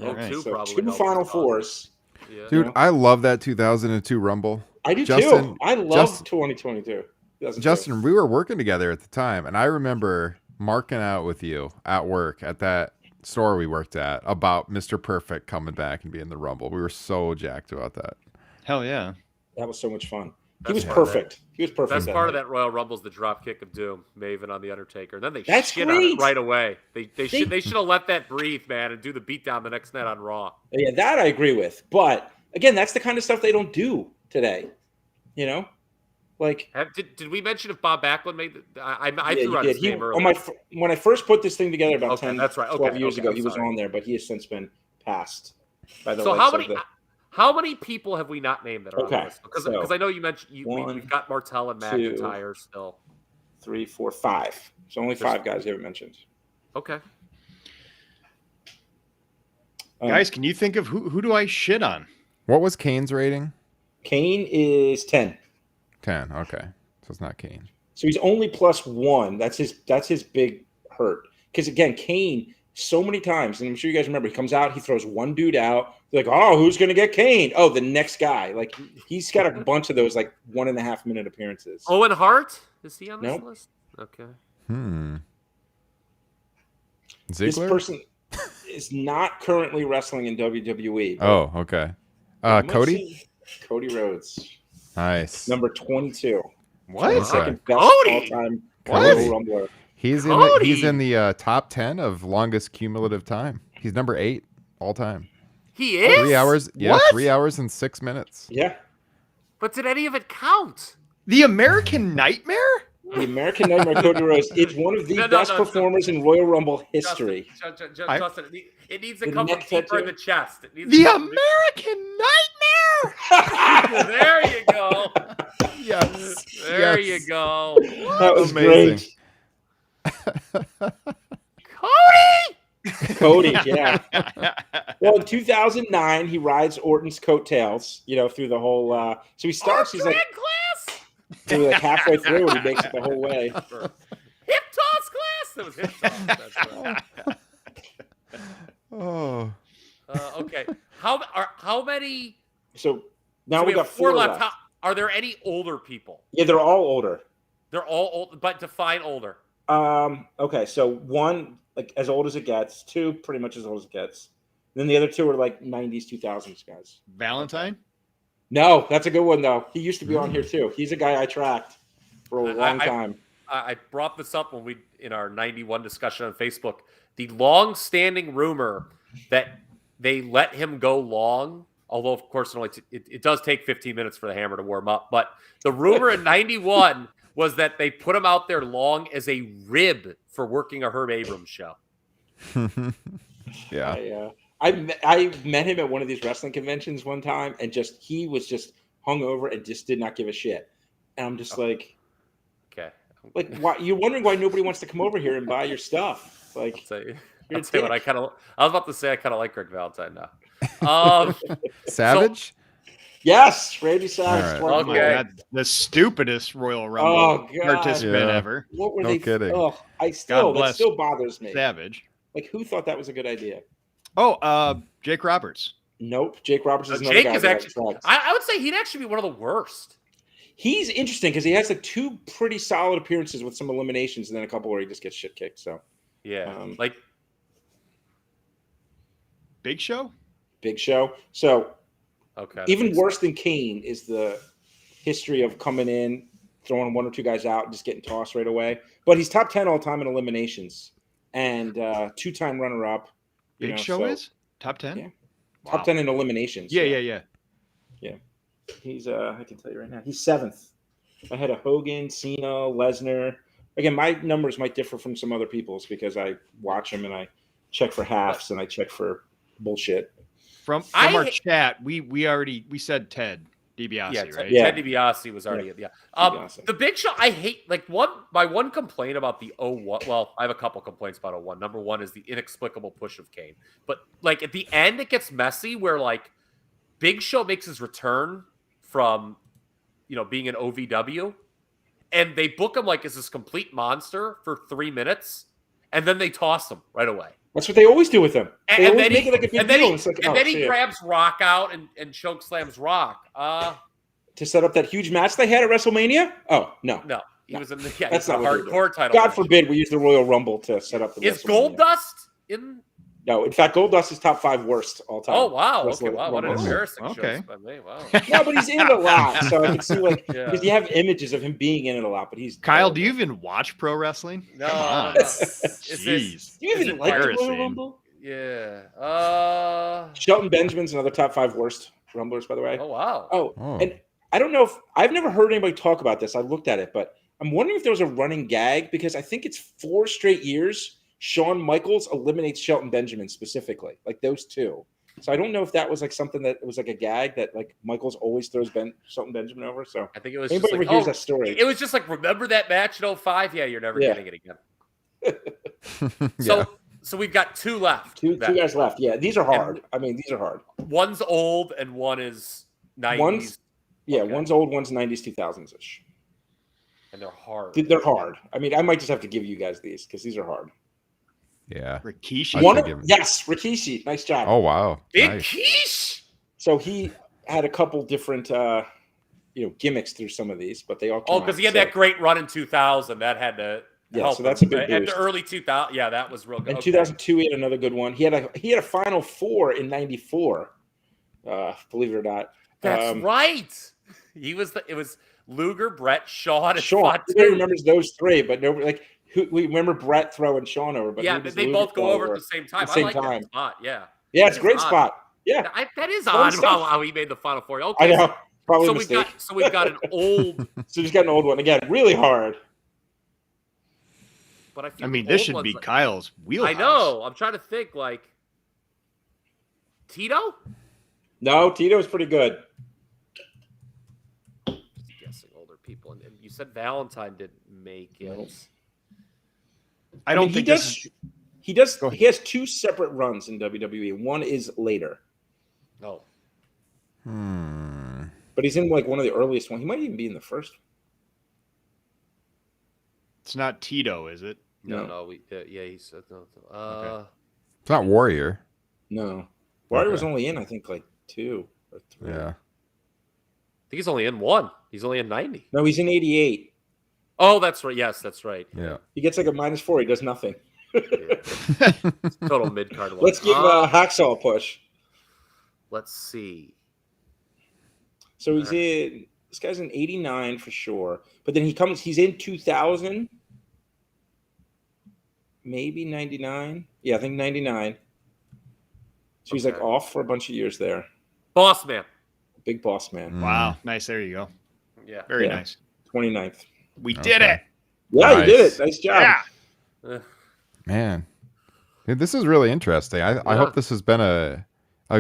All Oh, right. two So probably 2 helps Final the cause. Fours. Yeah. Dude, know? I love that 2002 Rumble. I do Justin- too. I love Justin- 2022. 2002. Justin, we were working together at the time, and I remember marking out with you at work at that store we worked at about Mr. Perfect coming back and being the Rumble. We were so jacked about that. Hell yeah. That was so much fun. He Best was part of perfect. He was perfect. Best part of night. that Royal Rumble is the drop kick of doom, Maven on the Undertaker. And then they That's shit on great. it right away. They should have let that breathe, man, and do the beatdown the next night on Raw. Yeah, that I agree with. But again, that's the kind of stuff they don't do today. You know, like Did we mention if Bob Backlund made the? I yeah, threw you out did. his He, name on earlier. my when I first put this thing together about Okay, 10, that's right. 12 Okay, years okay, ago, he was sorry. on there, but he has since been passed by the So likes of the- how many people have we not named that are on Okay, the list? Because so, I know you mentioned one, we've got Martel and 2, McIntyre still. 3, 4, 5. There's only 5 guys you haven't mentioned. Okay. Guys, can you think of who do I shit on? What was Kane's rating? Kane is 10. 10. Okay. So it's not Kane. So he's only +1. That's his big hurt. Because again, Kane, so many times, and I'm sure you guys remember, he comes out, he throws one dude out. They're like, oh, who's gonna get Kane? Oh, the next guy. Like he's got a bunch of those like 1.5 minute appearances. Owen Hart, is he on this Nope. list? Okay. This Ziggler? person is not currently wrestling in WWE. but Oh, okay. you might Cody? see Cody Rhodes, Nice. number 22. What? Second best Cody! all-time Cody. Royal Rumbler. He's in the top 10 of longest cumulative time. He's number 8 all time. He is? 3 hours. Yeah, What? 3 hours and 6 minutes. Yeah, But did any of it count? The American Nightmare? the American Nightmare Cody Rhodes is one of the No, best no, performers in Royal Rumble history. Justin, it needs to The come from neck deeper in tattoo? the chest. It needs The to come American Nightmare? There you go. Yes. There Yes. you go. That was Amazing. great. Cody! Cody, yeah. Well, in 2009, he rides Orton's coattails, through the whole. So he starts, he's like Drag class? through like halfway through, and he makes it the whole way. Hip toss class? That was hip toss. That's right. Oh. Okay. How many? So now So we we have got 4 4 left. left. Are there any older people? Yeah, they're all older. They're all old, but define older. Okay, so 1 like as old as it gets, 2 pretty much as old as it gets. And then the other 2 are like 90s, 2000s guys. Valentine? No, that's a good one though. He used to be on here too. He's a guy I tracked for a long time. I brought this up when we in our 91 discussion on Facebook. The long-standing rumor that they let him go long, although of course it does take 15 minutes for the Hammer to warm up. But the rumor in 91 was that they put him out there long as a rib for working a Herb Abrams show. Yeah. I met him at one of these wrestling conventions one time, and he was just hungover and just did not give a shit. And I'm just like, Okay. why? You're wondering why nobody wants to come over here and buy your stuff? Like, I'll tell you you're a what, dick. I was about to say I kind of like Greg Valentine now. Savage? Yes, Randy Savage. All Oh right. my Okay. God, the stupidest Royal Rumble Oh, God. participant Yeah. ever. What were No they? kidding. Oh, God that bless still bothers me. Savage. Like, who thought that was a good idea? Oh, Jake Roberts. Nope. Jake Roberts is another Jake guy is that actually. I've tried. I would say he'd actually be one of the worst. He's interesting because he has like 2 pretty solid appearances with some eliminations, and then a couple where he just gets shit kicked. So Yeah, Like Big Show? Big Show. So okay. even worse than Kane is the history of coming in, throwing 1 or 2 guys out, and just getting tossed right away. But he's top 10 all time in eliminations and 2-time runner-up. Big Show is? Top 10? Yeah. Top 10 in eliminations. Yeah. He's I can tell you right now, he's 7th. Ahead of Hogan, Cena, Lesnar. Again, my numbers might differ from some other people's because I watch them and I check for halves and I check for bullshit. From our chat, we said Ted DiBiase, right? Yeah. Ted DiBiase was already Yeah. The Big Show. I hate my one complaint about the 01. Well, I have a couple complaints about 01. Number one is the inexplicable push of Kane, but like at the end it gets messy where like Big Show makes his return from being an OVW, and they book him like as this complete monster for 3 minutes, and then they toss him right away. That's what they always do with him. They And always then make he, it like a big and then deal. he, It's like, and oh, then he shit. grabs Rock out and choke slams Rock. To set up that huge match they had at WrestleMania? Oh, no. No, he was in the That's not what they do. hardcore title. God match. forbid we use the Royal Rumble to set up the Is WrestleMania. Goldust in? No, in fact, Goldust is top 5 worst all time. Oh wow! Wrestler Okay, wow, what an Rumble. embarrassing Okay. choice by me. Wow. No, but he's in it a lot, so I can see Yeah. because you have images of him being in it a lot, but he's Kyle, terrible. do you even watch pro wrestling? No, Come on. no. Jeez. Do you even like the Royal embarrassing. Rumble? Yeah. Shelton Benjamin's another top 5 worst Rumblers, by the way. Oh wow. Oh, and I don't know if I've never heard anybody talk about this. I looked at it, but I'm wondering if there was a running gag because I think it's 4 straight years Shawn Michaels eliminates Shelton Benjamin specifically, like those two. So I don't know if that was like something that was like a gag that like Michaels always throws Shelton Benjamin over. So I think it was anybody just like, ever hears that story? It was just like, remember that match in 05? Yeah, you're never Yeah. getting it again. So we've got 2 left. Two then. guys left. Yeah, these are hard. I mean, these are hard. One's old and one is 90s. Okay. Okay. One's old, one's 90s, 2000s ish. And they're hard. They're hard. I mean, I might just have to give you guys these because these are hard. Yeah. Rikishi. Yes, Rikishi. Nice job. Oh wow. Big Nice. quiche. So he had a couple different, gimmicks through some of these, but they all. Oh, because he had that great run in 2000. That had to help. So that's a big At the boost. early 2000. Yeah, that was real good. In Okay. 2002, he had another good one. He had a Final Four in '94. Believe it or not. That's right. It was Luger, Brett, Shawn, and Sean. Fatu. Everybody remembers those 3, but nobody we remember Brett throwing Sean over. But Yeah, who does they Luger both go throw over at the same time. At the same I like time. that spot. Yeah. Yeah, it's a great odd. spot. Yeah, That is Fun odd stuff. how he made the Final Four. Okay. I know. Probably So a mistake. we've got an old, So he's got an old one again. Really hard. but I feel I mean, the this old should one's be like- Kyle's wheelhouse. I know. I'm trying to think like Tito. No, Tito's pretty good. Just guessing older people, and you said Valentine didn't make it. No. I don't mean, think he this does. is- He does. Go ahead. He has 2 separate runs in WWE. One is later, No. but he's in like one of the earliest ones. He might even be in the first. It's not Tito, is it? No. He said no. Okay. It's not Warrior. No, Warrior was Okay. only in I think like 2 or 3. Yeah. I think he's only in 1. He's only in 90. No, he's in 88. Oh, that's right. Yes, that's right. Yeah. He gets like a -4. He does nothing. Total mid card. Let's give Hacksaw a push. Let's see. So he's in. This guy's in 89 for sure. But then he's in 2000. Maybe 99. Yeah, I think 99. So he's like Okay. off for a bunch of years there. Boss man. Big boss man. Wow. Nice. There you go. Yeah. Very Yeah. nice. 29th. We did it. Yeah, Nice. you did it. Nice job. Yeah. Eh, Man. Dude, this is really interesting. I Yeah. hope this has been a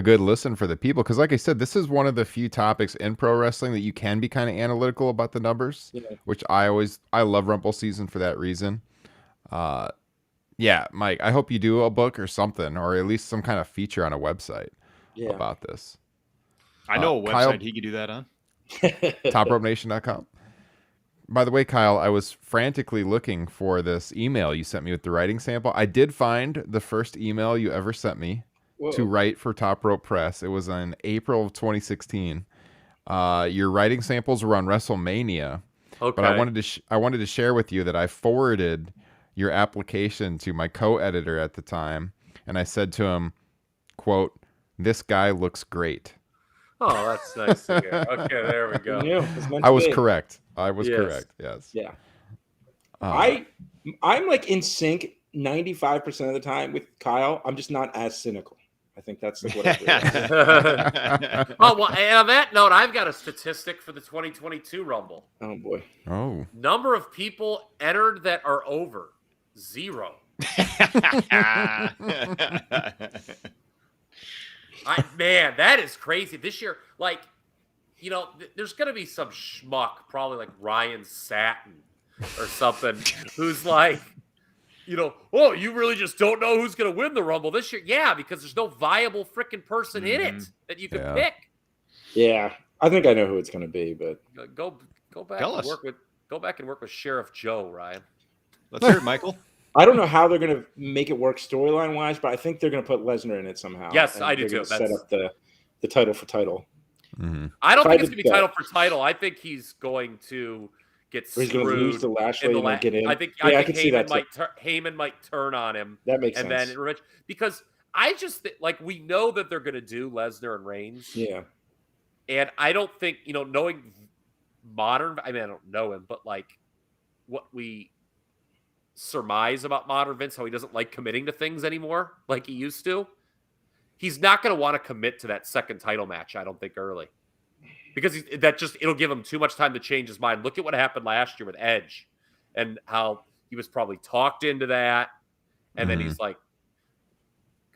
good listen for the people because like I said, this is one of the few topics in pro wrestling that you can be kind of analytical about the numbers, Yeah. which I love Rumble season for that reason. Yeah, Mike, I hope you do a book or something, or at least some kind of feature on a website Yeah. about this. I know a website Kyle- he could do that on. TopRopeNation.com. By the way, Kyle, I was frantically looking for this email you sent me with the writing sample. I did find the first email you ever sent me Whoa. to write for Top Rope Press. It was in April of 2016. Your writing samples were on WrestleMania, Okay. but I wanted to share with you that I forwarded your application to my co-editor at the time, and I said to him, "quote This guy looks great." Oh, that's nice to hear. Okay, there we go. Yeah, it meant I to was be. correct. I was Yes. correct. Yes. Yeah. Uh, I'm like in sync 95% of the time with Kyle. I'm just not as cynical. I think that's like what I realized. Oh, well, and on that note, I've got a statistic for the 2022 Rumble. Oh boy. Oh. Number of people entered that are over 0. Man, that is crazy. This year, like, there's going to be some schmuck, probably like Ryan Satin or something, who's like, oh, you really just don't know who's going to win the Rumble this year? Yeah, because there's no viable freaking person in it that you can Yeah. pick. Yeah. I think I know who it's going to be, but Go back Tell and us. work with Sheriff Joe, Ryan. Let's hear it, Michael. I don't know how they're going to make it work storyline wise, but I think they're going to put Lesnar in it somehow. Yes, and I do they're too. gonna set up the title for title. Mm-hmm. I don't If think I it's did going to be that- title for title. I think he's going to get Or he's screwed. going to lose to Lashley and then get in. I think I could see that too. Heyman might turn on him. That makes and sense. then revenge, because I just like we know that they're going to do Lesnar and Reigns. Yeah. And I don't think, knowing modern, I mean, I don't know him, but like what we surmise about modern Vince, how he doesn't like committing to things anymore like he used to. He's not going to want to commit to that second title match, I don't think, early. Because it'll give him too much time to change his mind. Look at what happened last year with Edge and how he was probably talked into that. And then he's like,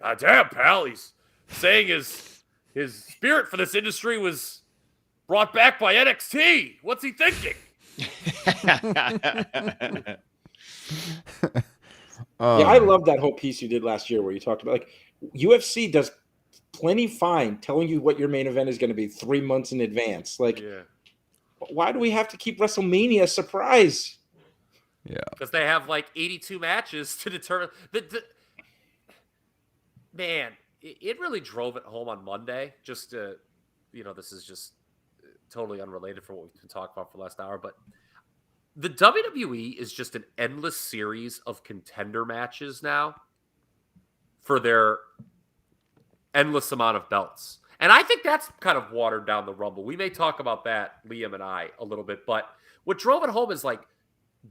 God damn, pal, he's saying his spirit for this industry was brought back by NXT. What's he thinking? Yeah, I love that whole piece you did last year where you talked about like UFC does plenty fine telling you what your main event is going to be 3 months in advance. Like, why do we have to keep WrestleMania a surprise? Yeah, because they have like 82 matches to determine. Man, it really drove it home on Monday. Just to, this is just totally unrelated from what we've been talking about for the last hour, but the WWE is just an endless series of contender matches now for their endless amount of belts. And I think that's kind of watered down the Rumble. We may talk about that, Liam and I, a little bit, but what drove it home is like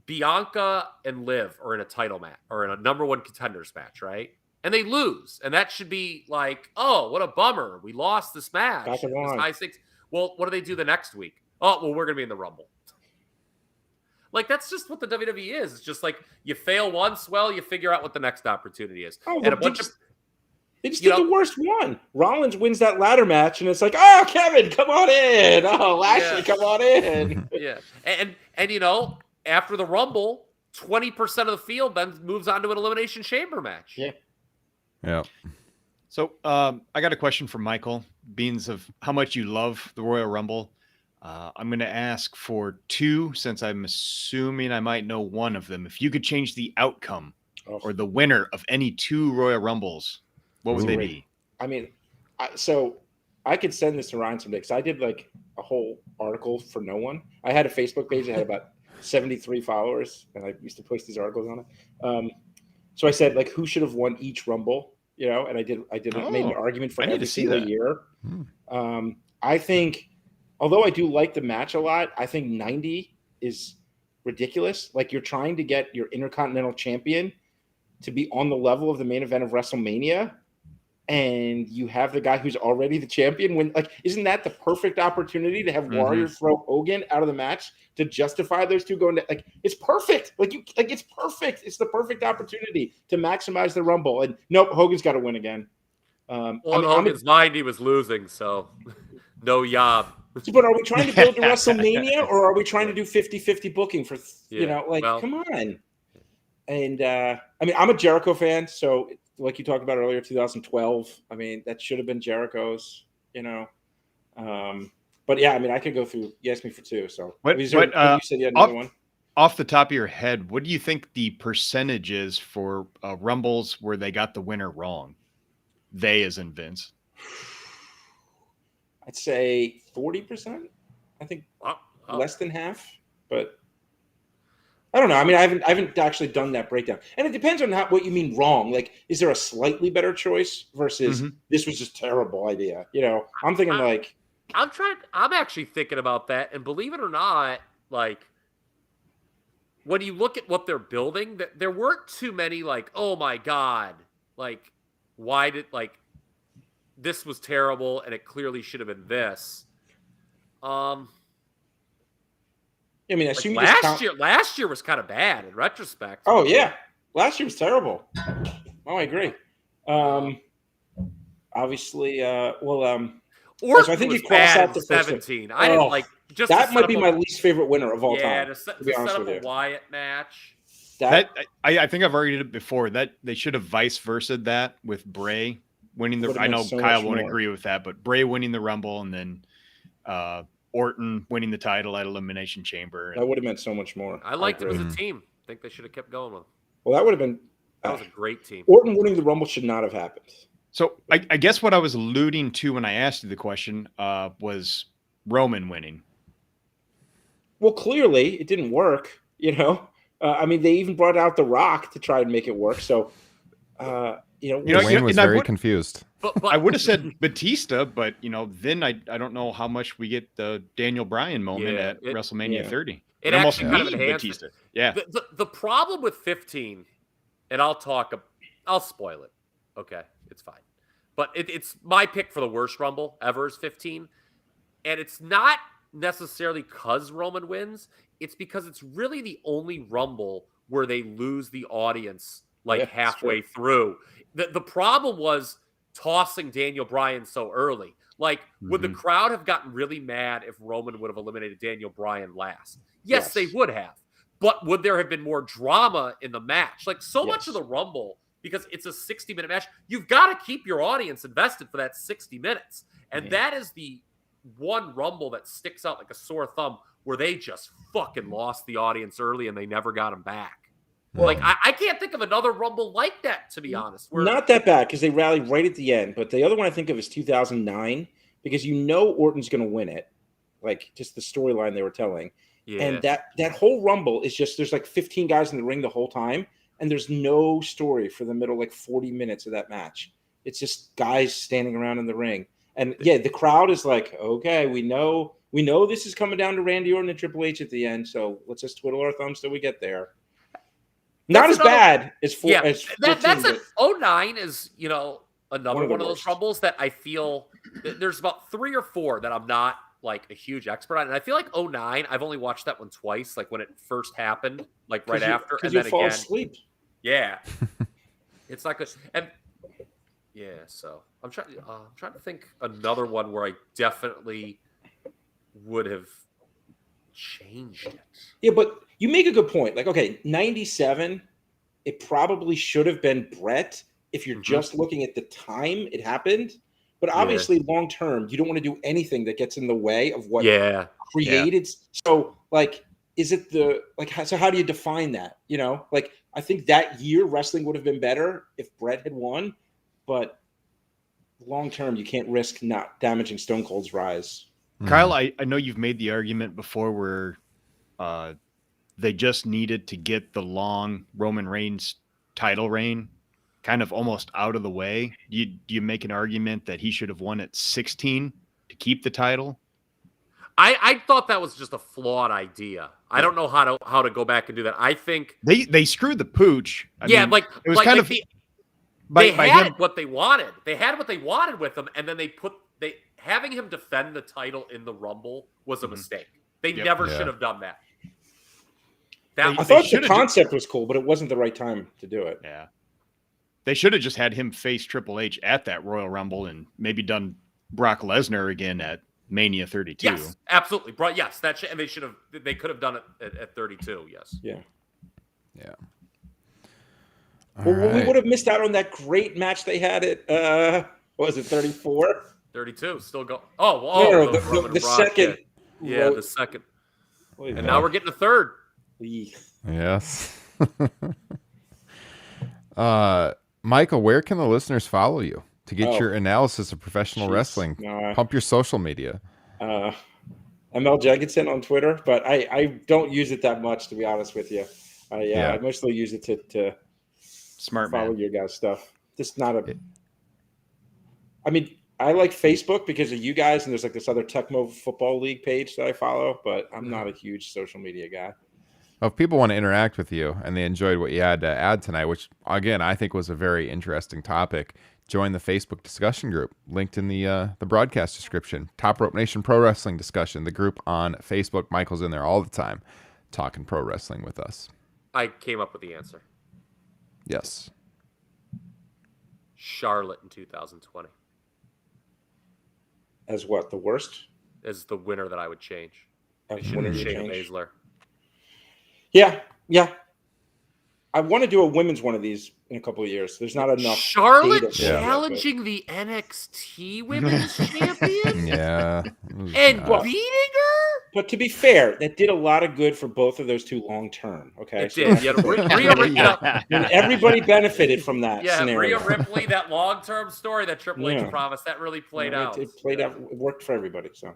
Bianca and Liv are in a title match or in a number one contenders match, right? And they lose. And that should be like, oh, what a bummer. We lost this match. Back It was along. high stakes. Well, what do they do the next week? Oh, well, we're going to be in the Rumble. Like, that's just what the WWE is. It's just like you fail once, well, you figure out what the next opportunity is. Oh, and a bunch of they just did the worst one. Rollins wins that ladder match, and it's like, oh, Kevin, come on in. Oh, Lashley, come on in. Yeah. And after the Rumble, 20% of the field then moves on to an Elimination Chamber match. Yeah. Yeah. So I got a question for Michael. Beans of how much you love the Royal Rumble. I'm going to ask for two, since I'm assuming I might know one of them. If you could change the outcome or the winner of any two Royal Rumbles, what would they be? I mean, so I could send this to Ryan someday because I did like a whole article for no one. I had a Facebook page that had about 73 followers, and I used to post these articles on it. So I said, like, who should have won each Rumble, and I did made an argument for every single year. I think, although I do like the match a lot, I think 90 is ridiculous. Like, you're trying to get your Intercontinental Champion to be on the level of the main event of WrestleMania, and you have the guy who's already the champion. Isn't that the perfect opportunity to have Warrior throw Hogan out of the match to justify those two going to, it's perfect. It's perfect. It's the perfect opportunity to maximize the Rumble. And nope, Hogan's got to win again. In Hogan's mind, he was losing, so no yob. But are we trying to build to WrestleMania, or are we trying to do 50-50 booking for, come on. And I'm a Jericho fan, so like you talked about earlier, 2012. I mean, that should have been Jericho's, But yeah, I mean, I could go through. You asked me for two, so you said you had another one. Off the top of your head, what do you think the percentage is for Rumbles where they got the winner wrong? They, as in Vince. I'd say 40%. I think less than half, but I don't know. I mean, I haven't actually done that breakdown, and it depends on what you mean wrong. Like, is there a slightly better choice versus this was just a terrible idea? I'm thinking I'm actually thinking about that, and believe it or not, like, when you look at what they're building, there weren't too many like, oh my god, like, why did this was terrible and it clearly should have been this. I mean, I assume last year was kind of bad in retrospect. Oh yeah, last year was terrible. Oh, I agree. Obviously, Orton so I think was you cross bad out the 17. I didn't like just that might be my least favorite winner of all time. Yeah, to set up a Wyatt match. I think I've argued it before that they should have vice versa that with Bray winning the. I know Kyle won't agree with that, but Bray winning the Rumble and then Orton winning the title at Elimination Chamber. That would have meant so much more. I liked it as a team. I think they should have kept going with it. Well, that would have been. That was a great team. Orton winning the Rumble should not have happened. So I guess what I was alluding to when I asked you the question was Roman winning. Well, clearly it didn't work. I mean, they even brought out The Rock to try and make it work. So, Wayne was very confused. But I would have said Batista, but then I don't know how much we get the Daniel Bryan moment at WrestleMania 30. It almost actually kind of enhanced Batista. it. Yeah. The problem with 15, and I'll spoil it. Okay, it's fine. But it's my pick for the worst Rumble ever is 15. And it's not necessarily because Roman wins. It's because it's really the only Rumble where they lose the audience halfway through. The problem was tossing Daniel Bryan so early. Would the crowd have gotten really mad if Roman would have eliminated Daniel Bryan last? Yes, they would have. But would there have been more drama in the match? Much of the Rumble, because it's a 60-minute match, you've got to keep your audience invested for that 60 minutes. And that is the one Rumble that sticks out like a sore thumb where they just fucking lost the audience early and they never got them back. Well, I can't think of another Rumble like that, to be honest. Not that bad because they rallied right at the end. But the other one I think of is 2009 because Orton's going to win it. Just the storyline they were telling. Yeah. And that whole Rumble is just there's 15 guys in the ring the whole time. And there's no story for the middle 40 minutes of that match. It's just guys standing around in the ring. And the crowd is okay, we know this is coming down to Randy Orton and Triple H at the end. So let's just twiddle our thumbs till we get there. Not as bad as 14. Yeah, that's 09 is, another one of those Rumbles that I feel there's about 3 or 4 that I'm not a huge expert on. And I feel 09, I've only watched that one twice, when it first happened, right after. And then fall again. Asleep. Yeah. It's not good. And so I'm trying to think another one where I definitely would have changed it. Yeah, but you make a good point. 97, it probably should have been Bret if you're just looking at the time it happened. But obviously, long term, you don't want to do anything that gets in the way of what created. Yeah. So, is it so how do you define that? I think that year wrestling would have been better if Bret had won, but long term, you can't risk not damaging Stone Cold's rise. Kyle, I know you've made the argument before where they just needed to get the long Roman Reigns title reign kind of almost out of the way. Do you make an argument that he should have won at 16 to keep the title? I thought that was just a flawed idea. I don't know how to go back and do that. I think they screwed the pooch. I mean, it was kind of they had what they wanted. They had what they wanted with him, and then having him defend the title in the Rumble was a mistake. They never should have done that. I thought the concept was cool, but it wasn't the right time to do it. Yeah. They should have just had him face Triple H at that Royal Rumble and maybe done Brock Lesnar again at Mania 32. Yes, absolutely. Yes, and they could have done it at 32. Yes. Yeah. Yeah. Well, we would have missed out on that great match they had at what was it, 34? 32. Still go. Oh, the second. Yeah, the second. And now we're getting a third. Yes. Michael, where can the listeners follow you to get your analysis of professional wrestling? Pump your social media. ML Jenkinson on Twitter, but I don't use it that much, to be honest with you. I mostly use it to follow your guys' stuff. Just not a. I mean, I like Facebook because of you guys, and there's this other Tecmo Football League page that I follow, but I'm not a huge social media guy. Well, if people want to interact with you and they enjoyed what you had to add tonight, which, again, I think was a very interesting topic, join the Facebook discussion group linked in the broadcast description. Top Rope Nation Pro Wrestling Discussion, the group on Facebook. Michael's in there all the time talking pro wrestling with us. I came up with the answer. Yes. Charlotte in 2020. As what? The worst? As the winner that I would change. They should have Shayna Baszler. Yeah. I want to do a women's one of these in a couple of years. There's not enough. Charlotte challenging the NXT Women's Champion? Yeah. And beating her? But to be fair, that did a lot of good for both of those two long term. Okay, It did. You had and everybody benefited from that scenario. Rhea Ripley, that long-term story that Triple H promised, that really played out. It played out. It worked for everybody. So.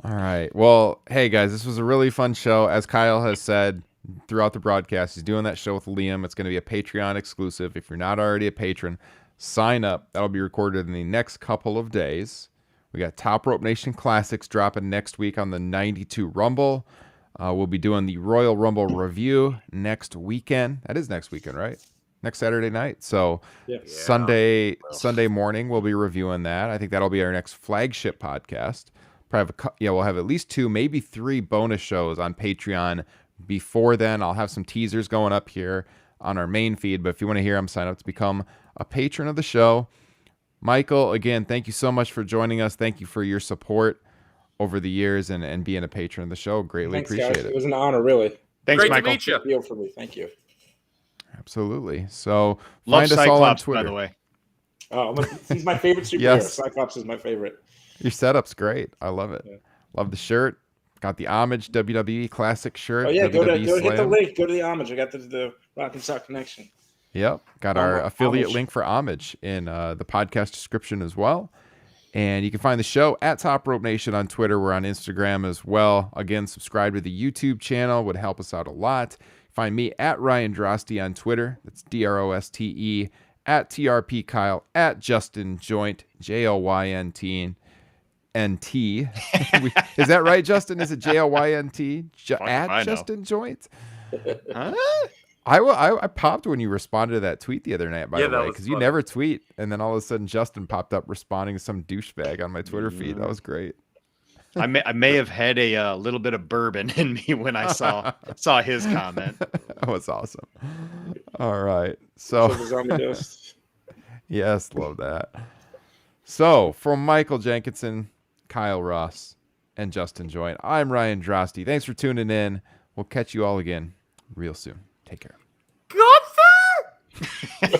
All right. Well, hey guys, this was a really fun show. As Kyle has said throughout the broadcast, he's doing that show with Liam. It's going to be a Patreon exclusive. If you're not already a patron, sign up. That'll be recorded in the next couple of days. We got Top Rope Nation Classics dropping next week on the 92 Rumble. We'll be doing the Royal Rumble review next weekend. That is next weekend, right? Next Saturday night. So Sunday morning, we'll be reviewing that. I think that'll be our next flagship podcast. We'll have at least 2, maybe 3 bonus shows on Patreon. Before then, I'll have some teasers going up here on our main feed. But if you want to hear them, sign up to become a patron of the show. Michael, again, thank you so much for joining us. Thank you for your support over the years and being a patron of the show. Greatly appreciate it. It was an honor, really. Thanks, Great Michael. to meet you. Deal for me. Thank you. Absolutely. So Love find us Cyclops, all on Twitter. by the way. Oh, he's my favorite superhero. Yes. Cyclops is my favorite. Your setup's great. I love it. Yeah. Love the shirt. Got the Homage WWE Classic shirt. Oh yeah, go WWE hit the Slam. link. Go to the Homage. I got the Rock and Sock connection. Yep. Got our affiliate Homage. link for Homage in the podcast description as well. And you can find the show at Top Rope Nation on Twitter. We're on Instagram as well. Again, subscribe to the YouTube channel. Would help us out a lot. Find me at Ryan Drosty on Twitter. That's DROSTE. At TRP Kyle. At Justin Joint. JOYNT. NT. Is that right, Justin? Is it JOYNT? At Justin Joint? Huh? I popped when you responded to that tweet the other night, by the way, because you funny. never tweet, and then all of a sudden Justin popped up responding to some douchebag on my Twitter feed. That was great. I may have had a little bit of bourbon in me when I saw his comment. That was awesome. All right, so yes, love that. So from Michael Jenkinson, Kyle Ross, and Justin Joint, I'm Ryan Drosty. Thanks for tuning in. We'll catch you all again real soon. Take care. Gunther!